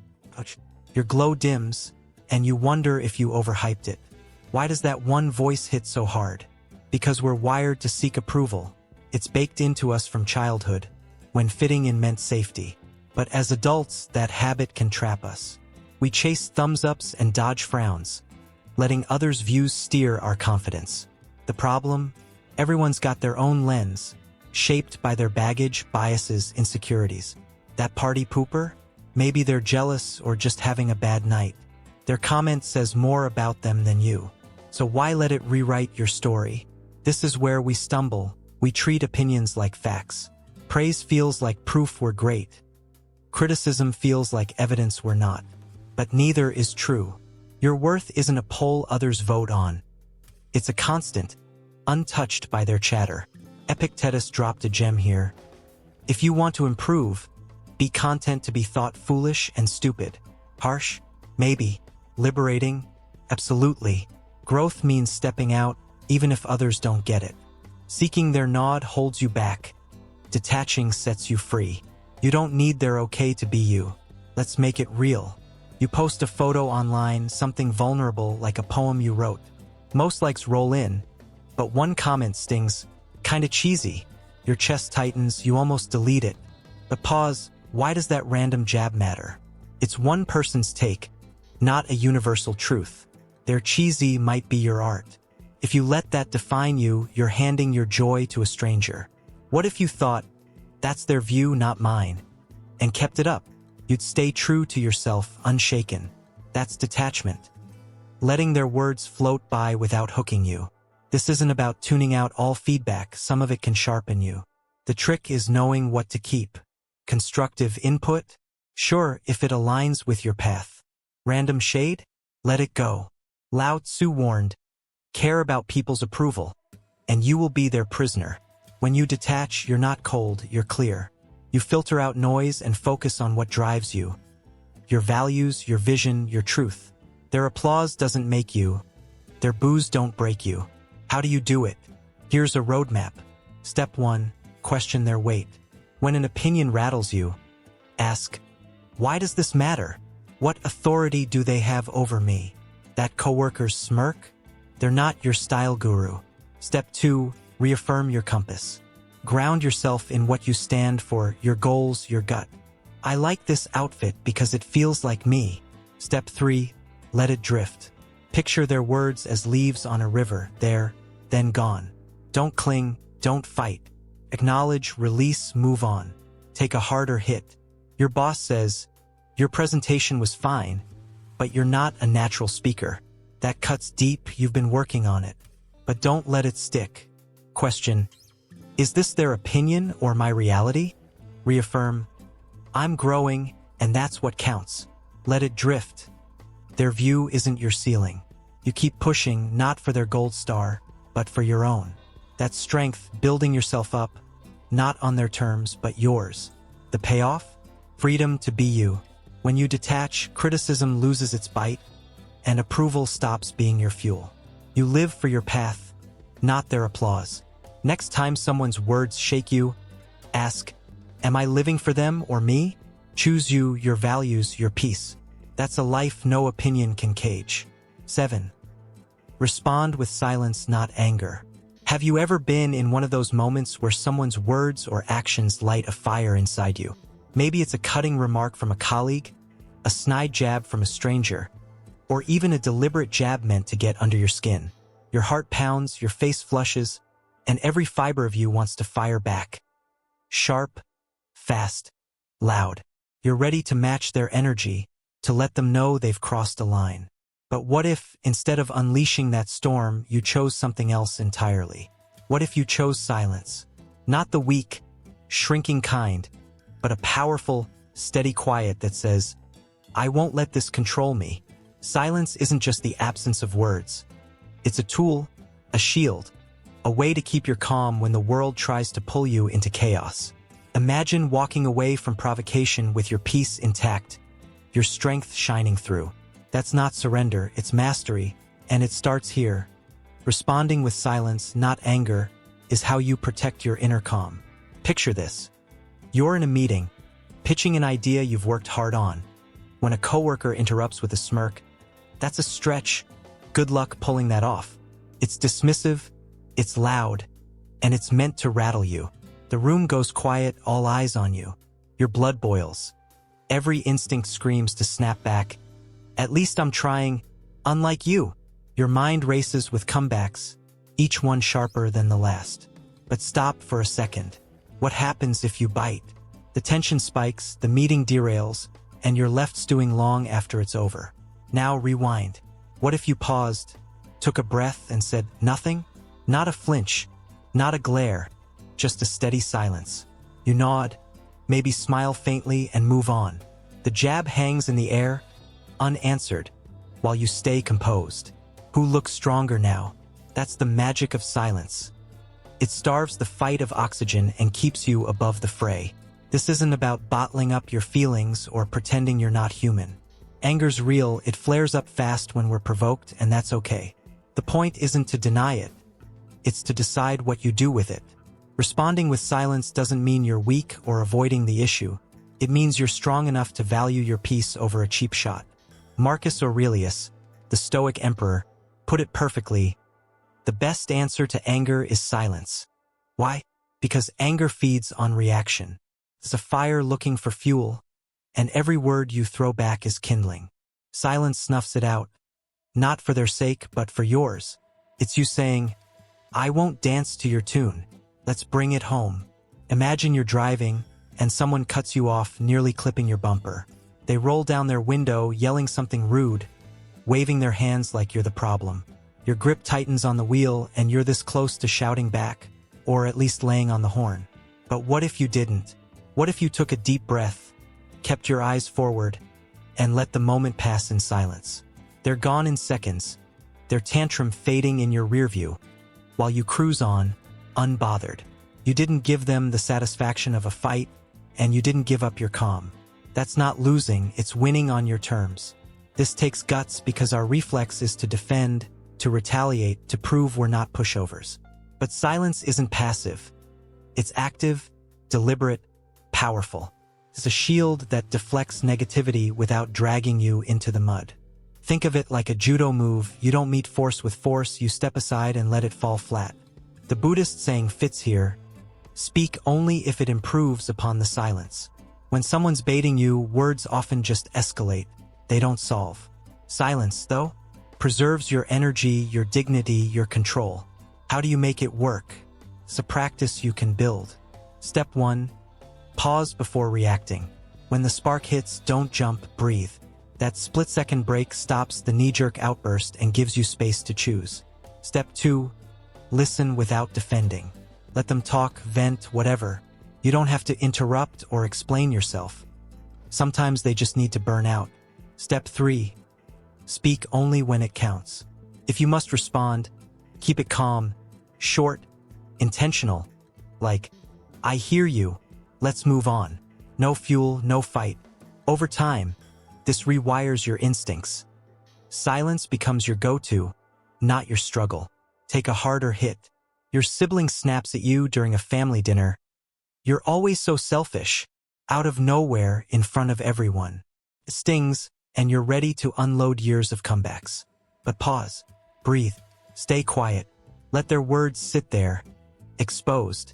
Your glow dims, and you wonder if you overhyped it. Why does that one voice hit so hard? Because we're wired to seek approval. It's baked into us from childhood, when fitting in meant safety. But as adults, that habit can trap us. We chase thumbs-ups and dodge frowns, letting others' views steer our confidence. The problem? Everyone's got their own lens, shaped by their baggage, biases, insecurities. That party pooper? Maybe they're jealous or just having a bad night. Their comment says more about them than you. So why let it rewrite your story? This is where we stumble. We treat opinions like facts. Praise feels like proof we're great. Criticism feels like evidence we're not. But neither is true. Your worth isn't a poll others vote on. It's a constant, untouched by their chatter. Epictetus dropped a gem here. If you want to improve, be content to be thought foolish and stupid. Harsh? Maybe. Liberating? Absolutely. Growth means stepping out, even if others don't get it. Seeking their nod holds you back. Detaching sets you free. You don't need their okay to be you. Let's make it real. You post a photo online, something vulnerable like a poem you wrote. Most likes roll in, but one comment stings. Kinda cheesy. Your chest tightens, you almost delete it. But pause, why does that random jab matter? It's one person's take, not a universal truth. Their cheesy might be your art. If you let that define you, you're handing your joy to a stranger. What if you thought, that's their view, not mine, and kept it up? You'd stay true to yourself, unshaken. That's detachment. Letting their words float by without hooking you. This isn't about tuning out all feedback, some of it can sharpen you. The trick is knowing what to keep. Constructive input? Sure, if it aligns with your path. Random shade? Let it go. Lao Tzu warned, care about people's approval, and you will be their prisoner. When you detach, you're not cold, you're clear. You filter out noise and focus on what drives you. Your values, your vision, your truth. Their applause doesn't make you. Their boos don't break you. How do you do it? Here's a roadmap. Step 1. Question their weight. When an opinion rattles you, ask, why does this matter? What authority do they have over me? That coworker's smirk? They're not your style guru. Step 2. Reaffirm your compass. Ground yourself in what you stand for, your goals, your gut. I like this outfit because it feels like me. Step 3. Let it drift. Picture their words as leaves on a river, there, then gone. Don't cling, don't fight. Acknowledge, release, move on. Take a harder hit. Your boss says, your presentation was fine, but you're not a natural speaker. That cuts deep, you've been working on it. But don't let it stick. Question, is this their opinion or my reality? Reaffirm, I'm growing, and that's what counts. Let it drift. Their view isn't your ceiling. You keep pushing, not for their gold star, but for your own. That's strength, building yourself up, not on their terms, but yours. The payoff? Freedom to be you. When you detach, criticism loses its bite, and approval stops being your fuel. You live for your path, not their applause. Next time someone's words shake you, ask, am I living for them or me? Choose you, your values, your peace. That's a life no opinion can cage. 7. Respond with silence, not anger. Have you ever been in one of those moments where someone's words or actions light a fire inside you? Maybe it's a cutting remark from a colleague, a snide jab from a stranger, or even a deliberate jab meant to get under your skin. Your heart pounds, your face flushes, and every fiber of you wants to fire back. Sharp, fast, loud. You're ready to match their energy, to let them know they've crossed a line. But what if, instead of unleashing that storm, you chose something else entirely? What if you chose silence? Not the weak, shrinking kind, but a powerful, steady quiet that says, I won't let this control me. Silence isn't just the absence of words. It's a tool, a shield, a way to keep your calm when the world tries to pull you into chaos. Imagine walking away from provocation with your peace intact, your strength shining through. That's not surrender, it's mastery, and it starts here. Responding with silence, not anger, is how you protect your inner calm. Picture this. You're in a meeting, pitching an idea you've worked hard on. When a coworker interrupts with a smirk, that's a stretch. Good luck pulling that off. It's dismissive, it's loud, and it's meant to rattle you. The room goes quiet, all eyes on you. Your blood boils. Every instinct screams to snap back. At least I'm trying. Unlike you, your mind races with comebacks, each one sharper than the last. But stop for a second. What happens if you bite? The tension spikes, the meeting derails, and you're left stewing long after it's over. Now rewind. What if you paused, took a breath, and said nothing? Not a flinch, not a glare, just a steady silence. You nod, maybe smile faintly, and move on. The jab hangs in the air, unanswered, while you stay composed. Who looks stronger now? That's the magic of silence. It starves the fight of oxygen and keeps you above the fray. This isn't about bottling up your feelings or pretending you're not human. Anger's real, it flares up fast when we're provoked, and that's okay. The point isn't to deny it. It's to decide what you do with it. Responding with silence doesn't mean you're weak or avoiding the issue. It means you're strong enough to value your peace over a cheap shot. Marcus Aurelius, the Stoic emperor, put it perfectly. The best answer to anger is silence. Why? Because anger feeds on reaction. It's a fire looking for fuel, and every word you throw back is kindling. Silence snuffs it out, not for their sake, but for yours. It's you saying, I won't dance to your tune. Let's bring it home. Imagine you're driving, and someone cuts you off, nearly clipping your bumper. They roll down their window, yelling something rude, waving their hands like you're the problem. Your grip tightens on the wheel and you're this close to shouting back, or at least laying on the horn. But what if you didn't? What if you took a deep breath, kept your eyes forward, and let the moment pass in silence? They're gone in seconds, their tantrum fading in your rear view, while you cruise on, unbothered. You didn't give them the satisfaction of a fight, and you didn't give up your calm. That's not losing, it's winning on your terms. This takes guts because our reflex is to defend, to retaliate, to prove we're not pushovers. But silence isn't passive. It's active, deliberate, powerful. It's a shield that deflects negativity without dragging you into the mud. Think of it like a judo move. You don't meet force with force, you step aside and let it fall flat. The Buddhist saying fits here: speak only if it improves upon the silence. When someone's baiting you, words often just escalate. They don't solve. Silence, though, preserves your energy, your dignity, your control. How do you make it work? It's a practice you can build. Step 1. Pause before reacting. When the spark hits, don't jump, breathe. That split-second break stops the knee-jerk outburst and gives you space to choose. Step 2. Listen without defending. Let them talk, vent, whatever. You don't have to interrupt or explain yourself. Sometimes they just need to burn out. Step 3. Speak only when it counts. If you must respond, keep it calm, short, intentional. Like, I hear you, let's move on. No fuel, no fight. Over time, this rewires your instincts. Silence becomes your go-to, not your struggle. Take a harder hit. Your sibling snaps at you during a family dinner. You're always so selfish, out of nowhere in front of everyone. It stings, and you're ready to unload years of comebacks. But pause, breathe, stay quiet. Let their words sit there, exposed,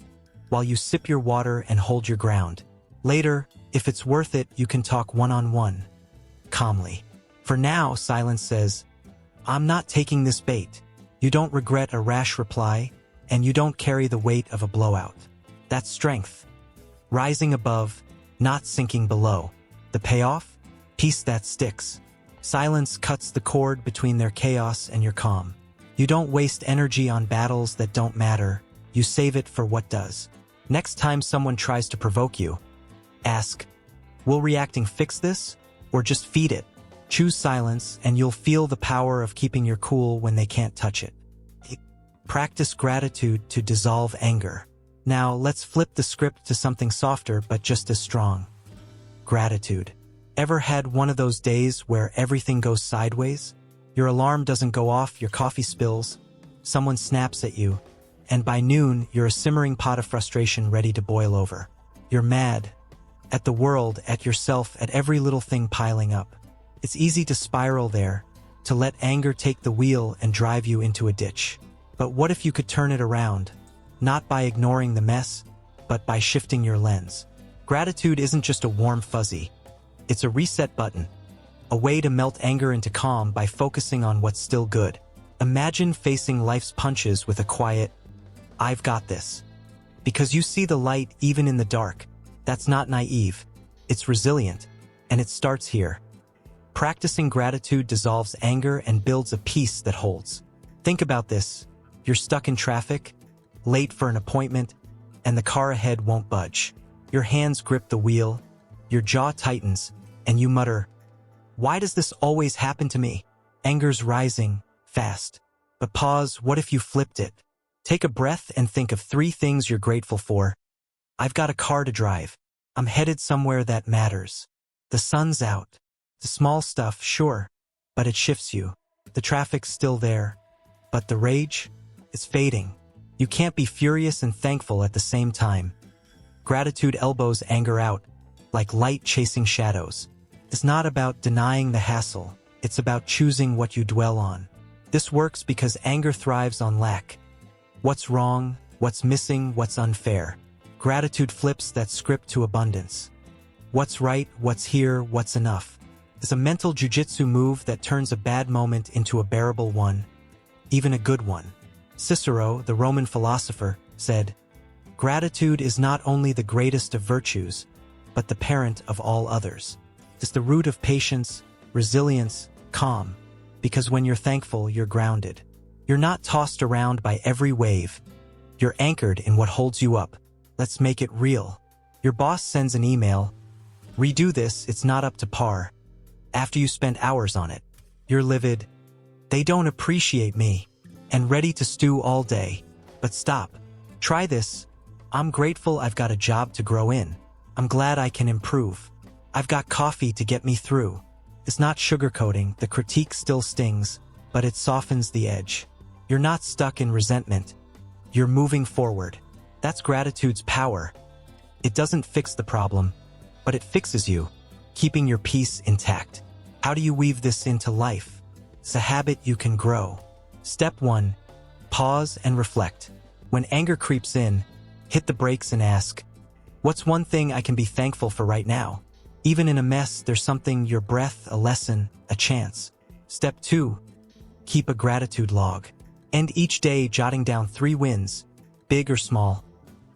while you sip your water and hold your ground. Later, if it's worth it, you can talk one-on-one, calmly. For now, silence says, I'm not taking this bait. You don't regret a rash reply, and you don't carry the weight of a blowout. That's strength. Rising above, not sinking below. The payoff? Peace that sticks. Silence cuts the cord between their chaos and your calm. You don't waste energy on battles that don't matter. You save it for what does. Next time someone tries to provoke you, ask, will reacting fix this, or just feed it? Choose silence, and you'll feel the power of keeping your cool when they can't touch it. Practice gratitude to dissolve anger. Now, let's flip the script to something softer but just as strong. Gratitude. Ever had one of those days where everything goes sideways? Your alarm doesn't go off, your coffee spills, someone snaps at you, and by noon, you're a simmering pot of frustration ready to boil over. You're mad. At the world, at yourself, at every little thing piling up. It's easy to spiral there, to let anger take the wheel and drive you into a ditch. But what if you could turn it around? Not by ignoring the mess, but by shifting your lens. Gratitude isn't just a warm fuzzy. It's a reset button, a way to melt anger into calm by focusing on what's still good. Imagine facing life's punches with a quiet, I've got this. Because you see the light even in the dark. That's not naive. It's resilient, and it starts here. Practicing gratitude dissolves anger and builds a peace that holds. Think about this. You're stuck in traffic, late for an appointment, and the car ahead won't budge. Your hands grip the wheel, your jaw tightens, and you mutter, why does this always happen to me? Anger's rising, fast. But pause, what if you flipped it? Take a breath and think of 3 things you're grateful for. I've got a car to drive. I'm headed somewhere that matters. The sun's out. The small stuff, sure, but it shifts you. The traffic's still there, but the rage is fading. You can't be furious and thankful at the same time. Gratitude elbows anger out, like light chasing shadows. It's not about denying the hassle. It's about choosing what you dwell on. This works because anger thrives on lack. What's wrong, what's missing, what's unfair. Gratitude flips that script to abundance. What's right, what's here, what's enough. It's a mental jujitsu move that turns a bad moment into a bearable one, even a good one. Cicero, the Roman philosopher, said, gratitude is not only the greatest of virtues, but the parent of all others. It's the root of patience, resilience, calm, because when you're thankful, you're grounded. You're not tossed around by every wave. You're anchored in what holds you up. Let's make it real. Your boss sends an email. Redo this, it's not up to par. After you spend hours on it, you're livid. They don't appreciate me. And ready to stew all day. But stop. Try this. I'm grateful I've got a job to grow in. I'm glad I can improve. I've got coffee to get me through. It's not sugarcoating, the critique still stings, but it softens the edge. You're not stuck in resentment. You're moving forward. That's gratitude's power. It doesn't fix the problem, but it fixes you, keeping your peace intact. How do you weave this into life? It's a habit you can grow. Step 1. Pause and reflect. When anger creeps in, hit the brakes and ask, what's one thing I can be thankful for right now? Even in a mess, there's something, your breath, a lesson, a chance. Step 2. Keep a gratitude log. End each day jotting down 3 wins, big or small.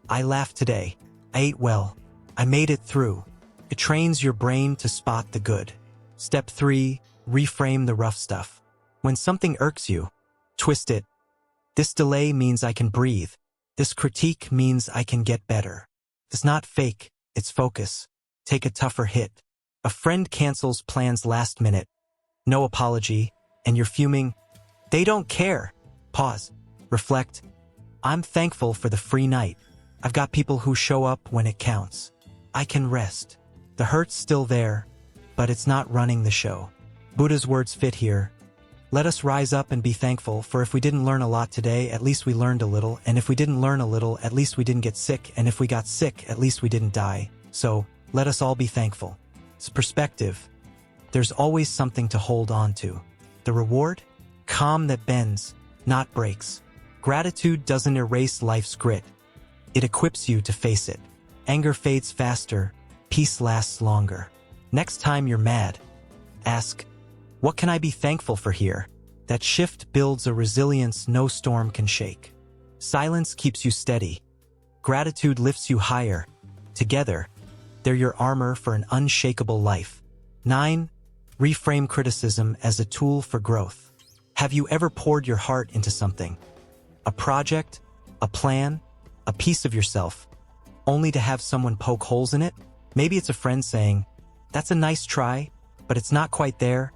I laughed today. I ate well. I made it through. It trains your brain to spot the good. Step 3. Reframe the rough stuff. When something irks you, twist it. This delay means I can breathe. This critique means I can get better. It's not fake, it's focus. Take a tougher hit. A friend cancels plans last minute. No apology, and you're fuming. They don't care. Pause. Reflect. I'm thankful for the free night. I've got people who show up when it counts. I can rest. The hurt's still there, but it's not running the show. Buddha's words fit here. Let us rise up and be thankful, for if we didn't learn a lot today, at least we learned a little, and if we didn't learn a little, at least we didn't get sick, and if we got sick, at least we didn't die. So, let us all be thankful. It's perspective. There's always something to hold on to. The reward? Calm that bends, not breaks. Gratitude doesn't erase life's grit. It equips you to face it. Anger fades faster, peace lasts longer. Next time you're mad, ask, what can I be thankful for here? That shift builds a resilience no storm can shake. Silence keeps you steady. Gratitude lifts you higher. Together, they're your armor for an unshakable life. 9. Reframe criticism as a tool for growth. Have you ever poured your heart into something? A project, a plan, a piece of yourself, only to have someone poke holes in it? Maybe it's a friend saying, that's a nice try, but it's not quite there.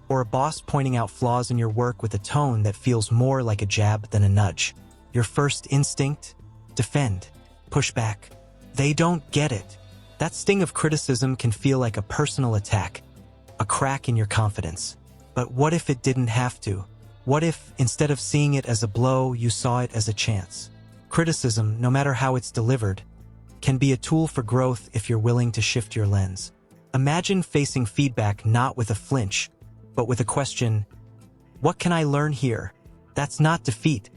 Or a boss pointing out flaws in your work with a tone that feels more like a jab than a nudge. Your first instinct? Defend. Push back. They don't get it. That sting of criticism can feel like a personal attack, a crack in your confidence. But what if it didn't have to? What if, instead of seeing it as a blow, you saw it as a chance? Criticism, no matter how it's delivered, can be a tool for growth if you're willing to shift your lens. Imagine facing feedback not with a flinch, but with a question, what can I learn here? That's not defeat,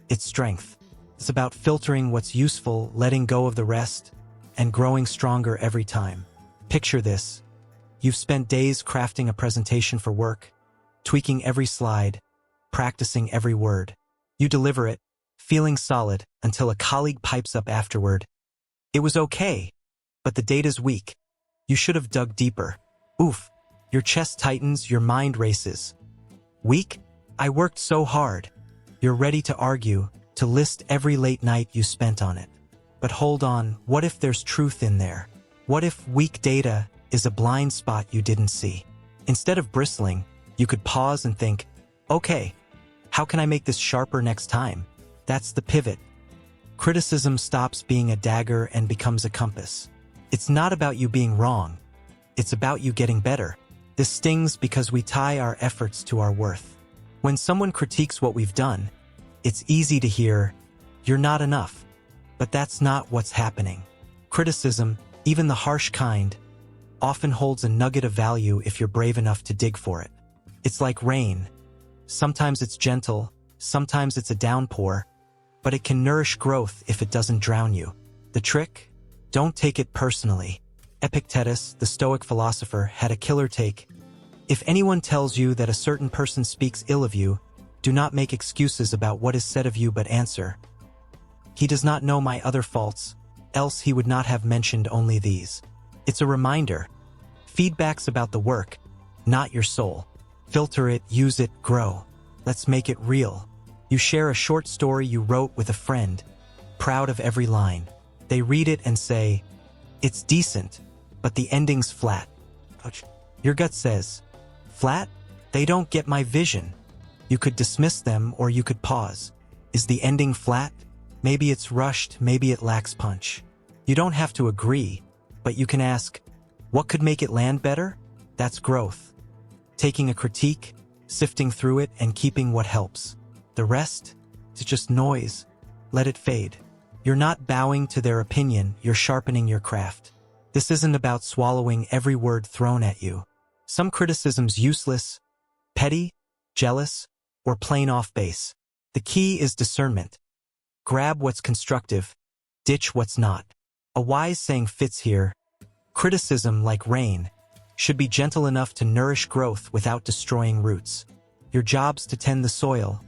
it's strength. It's about filtering what's useful, letting go of the rest, and growing stronger every time. Picture this. You've spent days crafting a presentation for work, tweaking every slide, practicing every word. You deliver it, feeling solid, until a colleague pipes up afterward. It was okay, but the data's weak. You should have dug deeper. Oof. Your chest tightens, your mind races. Weak? I worked so hard. You're ready to argue, to list every late night you spent on it. But hold on, what if there's truth in there? What if weak data is a blind spot you didn't see? Instead of bristling, you could pause and think, okay, how can I make this sharper next time? That's the pivot. Criticism stops being a dagger and becomes a compass. It's not about you being wrong. It's about you getting better. This stings because we tie our efforts to our worth. When someone critiques what we've done, it's easy to hear, you're not enough. But that's not what's happening. Criticism, even the harsh kind, often holds a nugget of value if you're brave enough to dig for it. It's like rain. Sometimes it's gentle, sometimes it's a downpour, but it can nourish growth if it doesn't drown you. The trick? Don't take it personally. Epictetus, the Stoic philosopher, had a killer take. If anyone tells you that a certain person speaks ill of you, do not make excuses about what is said of you but answer, he does not know my other faults, else he would not have mentioned only these. It's a reminder. Feedback's about the work, not your soul. Filter it, use it, grow. Let's make it real. You share a short story you wrote with a friend, proud of every line. They read it and say, "It's decent, but the ending's flat." Your gut says, "Flat? They don't get my vision." You could dismiss them or you could pause. Is the ending flat? Maybe it's rushed, maybe it lacks punch. You don't have to agree, but you can ask, what could make it land better? That's growth. Taking a critique, sifting through it, and keeping what helps. The rest is just noise. Let it fade. You're not bowing to their opinion, you're sharpening your craft. This isn't about swallowing every word thrown at you. Some criticism's useless, petty, jealous, or plain off base. The key is discernment. Grab what's constructive, ditch what's not. A wise saying fits here. Criticism, like rain, should be gentle enough to nourish growth without destroying roots. Your job's to tend the soil.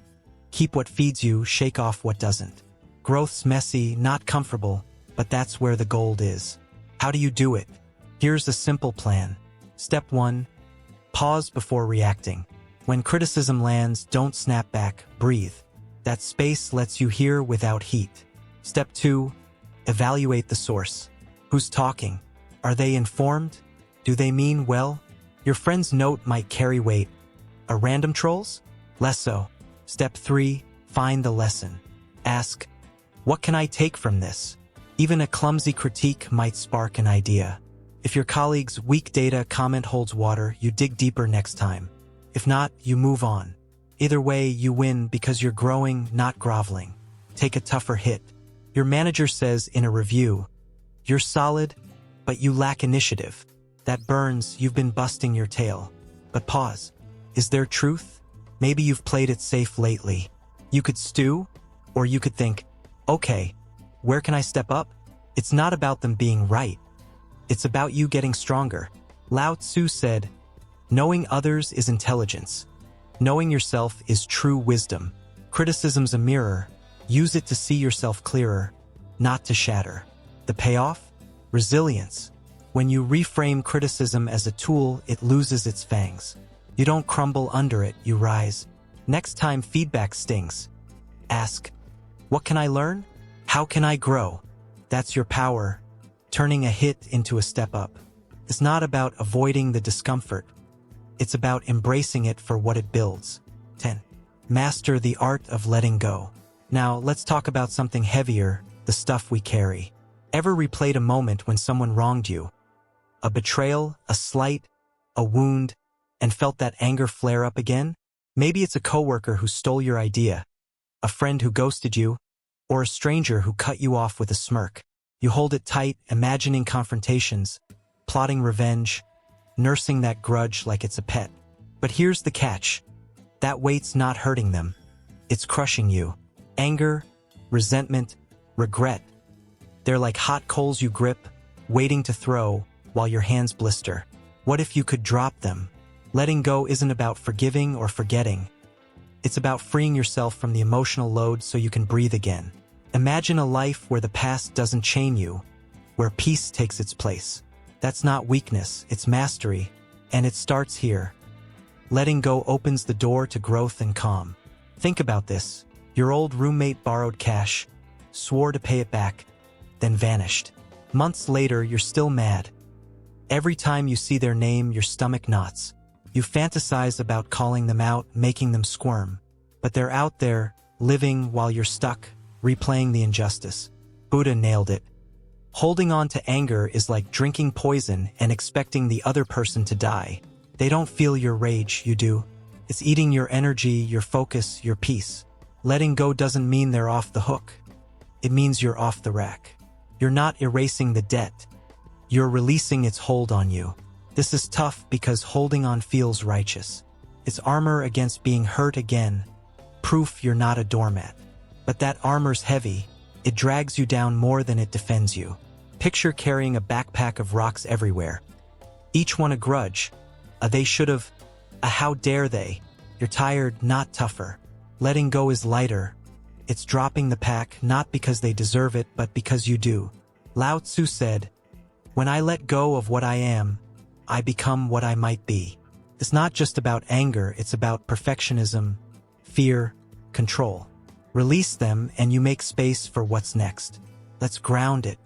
Keep what feeds you, shake off what doesn't. Growth's messy, not comfortable, but that's where the gold is. How do you do it? Here's a simple plan. Step 1. Pause before reacting. When criticism lands, don't snap back, breathe. That space lets you hear without heat. Step 2. Evaluate the source. Who's talking? Are they informed? Do they mean well? Your friend's note might carry weight. A random troll's? Less so. Step 3. Find the lesson. Ask, what can I take from this? Even a clumsy critique might spark an idea. If your colleague's weak data comment holds water, you dig deeper next time. If not, you move on. Either way, you win because you're growing, not groveling. Take a tougher hit. Your manager says in a review, "You're solid, but you lack initiative." That burns, you've been busting your tail. But pause. Is there truth? Maybe you've played it safe lately. You could stew, or you could think, okay, where can I step up? It's not about them being right. It's about you getting stronger. Lao Tzu said, knowing others is intelligence. Knowing yourself is true wisdom. Criticism's a mirror. Use it to see yourself clearer, not to shatter. The payoff? Resilience. When you reframe criticism as a tool, it loses its fangs. You don't crumble under it, you rise. Next time feedback stings, ask, what can I learn? How can I grow? That's your power, turning a hit into a step up. It's not about avoiding the discomfort. It's about embracing it for what it builds. 10. Master the art of letting go. Now, let's talk about something heavier, the stuff we carry. Ever replayed a moment when someone wronged you? A betrayal, a slight, a wound, and felt that anger flare up again? Maybe it's a coworker who stole your idea, a friend who ghosted you, or a stranger who cut you off with a smirk. You hold it tight, imagining confrontations, plotting revenge, nursing that grudge like it's a pet. But here's the catch. That weight's not hurting them. It's crushing you. Anger, resentment, regret. They're like hot coals you grip, waiting to throw while your hands blister. What if you could drop them? Letting go isn't about forgiving or forgetting. It's about freeing yourself from the emotional load so you can breathe again. Imagine a life where the past doesn't chain you, where peace takes its place. That's not weakness, it's mastery, and it starts here. Letting go opens the door to growth and calm. Think about this. Your old roommate borrowed cash, swore to pay it back, then vanished. Months later, you're still mad. Every time you see their name, your stomach knots. You fantasize about calling them out, making them squirm. But they're out there, living while you're stuck, replaying the injustice. Buddha nailed it. Holding on to anger is like drinking poison and expecting the other person to die. They don't feel your rage, you do. It's eating your energy, your focus, your peace. Letting go doesn't mean they're off the hook. It means you're off the rack. You're not erasing the debt. You're releasing its hold on you. This is tough because holding on feels righteous. It's armor against being hurt again, proof you're not a doormat. But that armor's heavy. It drags you down more than it defends you. Picture carrying a backpack of rocks everywhere. Each one a grudge. A they should've. A how dare they. You're tired, not tougher. Letting go is lighter. It's dropping the pack not because they deserve it, but because you do. Lao Tzu said, when I let go of what I am, I become what I might be. It's not just about anger, it's about perfectionism, fear, control. Release them and you make space for what's next. Let's ground it.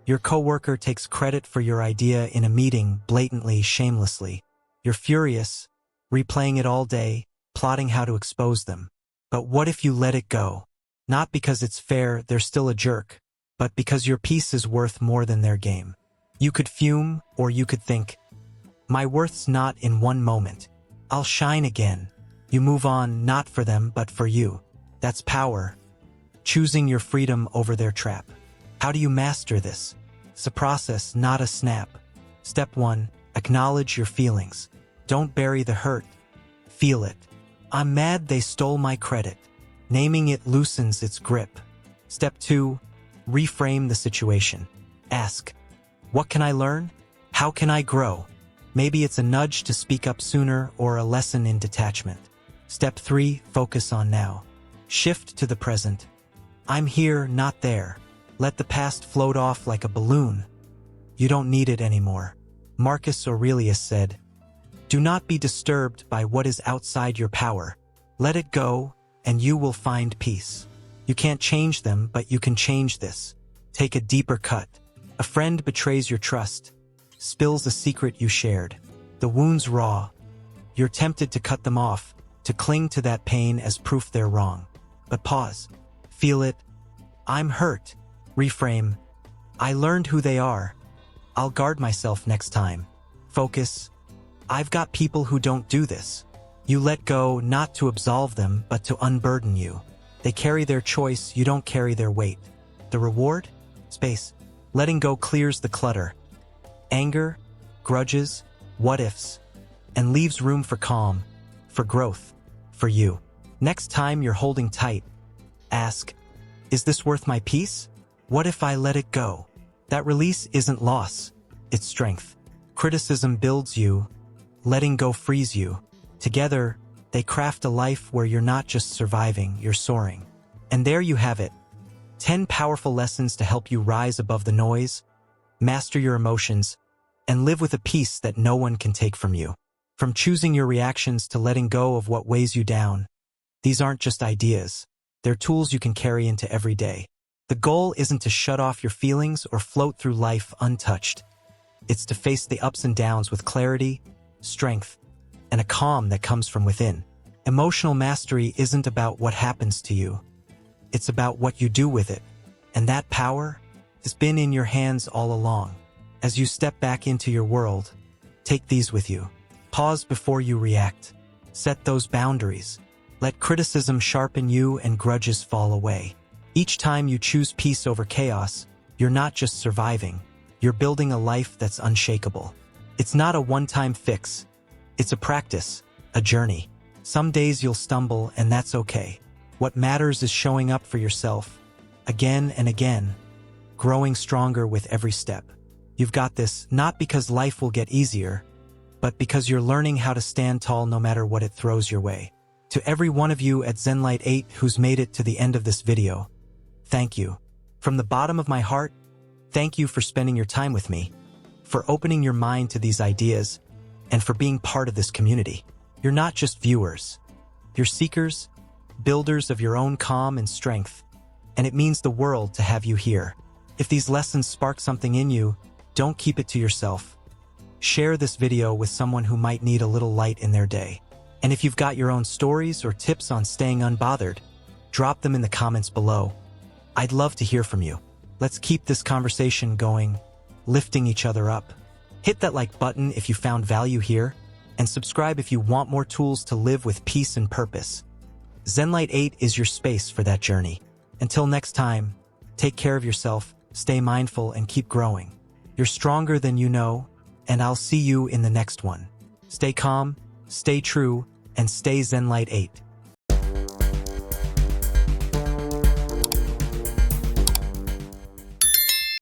Your coworker takes credit for your idea in a meeting blatantly, shamelessly. You're furious, replaying it all day, plotting how to expose them. But what if you let it go? Not because it's fair, they're still a jerk, but because your piece is worth more than their game. You could fume, or you could think, my worth's not in one moment. I'll shine again. You move on, not for them, but for you. That's power. Choosing your freedom over their trap. How do you master this? It's a process, not a snap. Step 1, acknowledge your feelings. Don't bury the hurt. Feel it. I'm mad they stole my credit. Naming it loosens its grip. Step 2, reframe the situation. Ask, what can I learn? How can I grow? Maybe it's a nudge to speak up sooner or a lesson in detachment. Step 3, focus on now. Shift to the present. I'm here, not there. Let the past float off like a balloon. You don't need it anymore. Marcus Aurelius said, do not be disturbed by what is outside your power. Let it go, and you will find peace. You can't change them, but you can change this. Take a deeper cut. A friend betrays your trust, spills a secret you shared. The wound's raw. You're tempted to cut them off, to cling to that pain as proof they're wrong. But pause. Feel it. I'm hurt. Reframe. I learned who they are. I'll guard myself next time. Focus. I've got people who don't do this. You let go not to absolve them, but to unburden you. They carry their choice, you don't carry their weight. The reward? Space. Letting go clears the clutter. Anger, grudges, what-ifs, and leaves room for calm, for growth, for you. Next time you're holding tight, ask, is this worth my peace? What if I let it go? That release isn't loss, it's strength. Criticism builds you, letting go frees you. Together, they craft a life where you're not just surviving, you're soaring. And there you have it. 10 powerful lessons to help you rise above the noise, master your emotions, and live with a peace that no one can take from you. From choosing your reactions to letting go of what weighs you down, these aren't just ideas. They're tools you can carry into every day. The goal isn't to shut off your feelings or float through life untouched. It's to face the ups and downs with clarity, strength, and a calm that comes from within. Emotional mastery isn't about what happens to you. It's about what you do with it. And that power has been in your hands all along. As you step back into your world, take these with you. Pause before you react. Set those boundaries. Let criticism sharpen you and grudges fall away. Each time you choose peace over chaos, you're not just surviving. You're building a life that's unshakable. It's not a one-time fix. It's a practice, a journey. Some days you'll stumble, and that's okay. What matters is showing up for yourself, again and again, growing stronger with every step. You've got this, not because life will get easier, but because you're learning how to stand tall no matter what it throws your way. To every one of you at ZENLIGHT 8 who's made it to the end of this video, thank you. From the bottom of my heart, thank you for spending your time with me, for opening your mind to these ideas, and for being part of this community. You're not just viewers. You're seekers, builders of your own calm and strength, and it means the world to have you here. If these lessons spark something in you, don't keep it to yourself. Share this video with someone who might need a little light in their day. And if you've got your own stories or tips on staying unbothered, drop them in the comments below. I'd love to hear from you. Let's keep this conversation going, lifting each other up. Hit that like button if you found value here, and subscribe if you want more tools to live with peace and purpose. ZENLIGHT 8 is your space for that journey. Until next time, take care of yourself, stay mindful, and keep growing. You're stronger than you know, and I'll see you in the next one. Stay calm, stay true, and stay ZENLIGHT 8.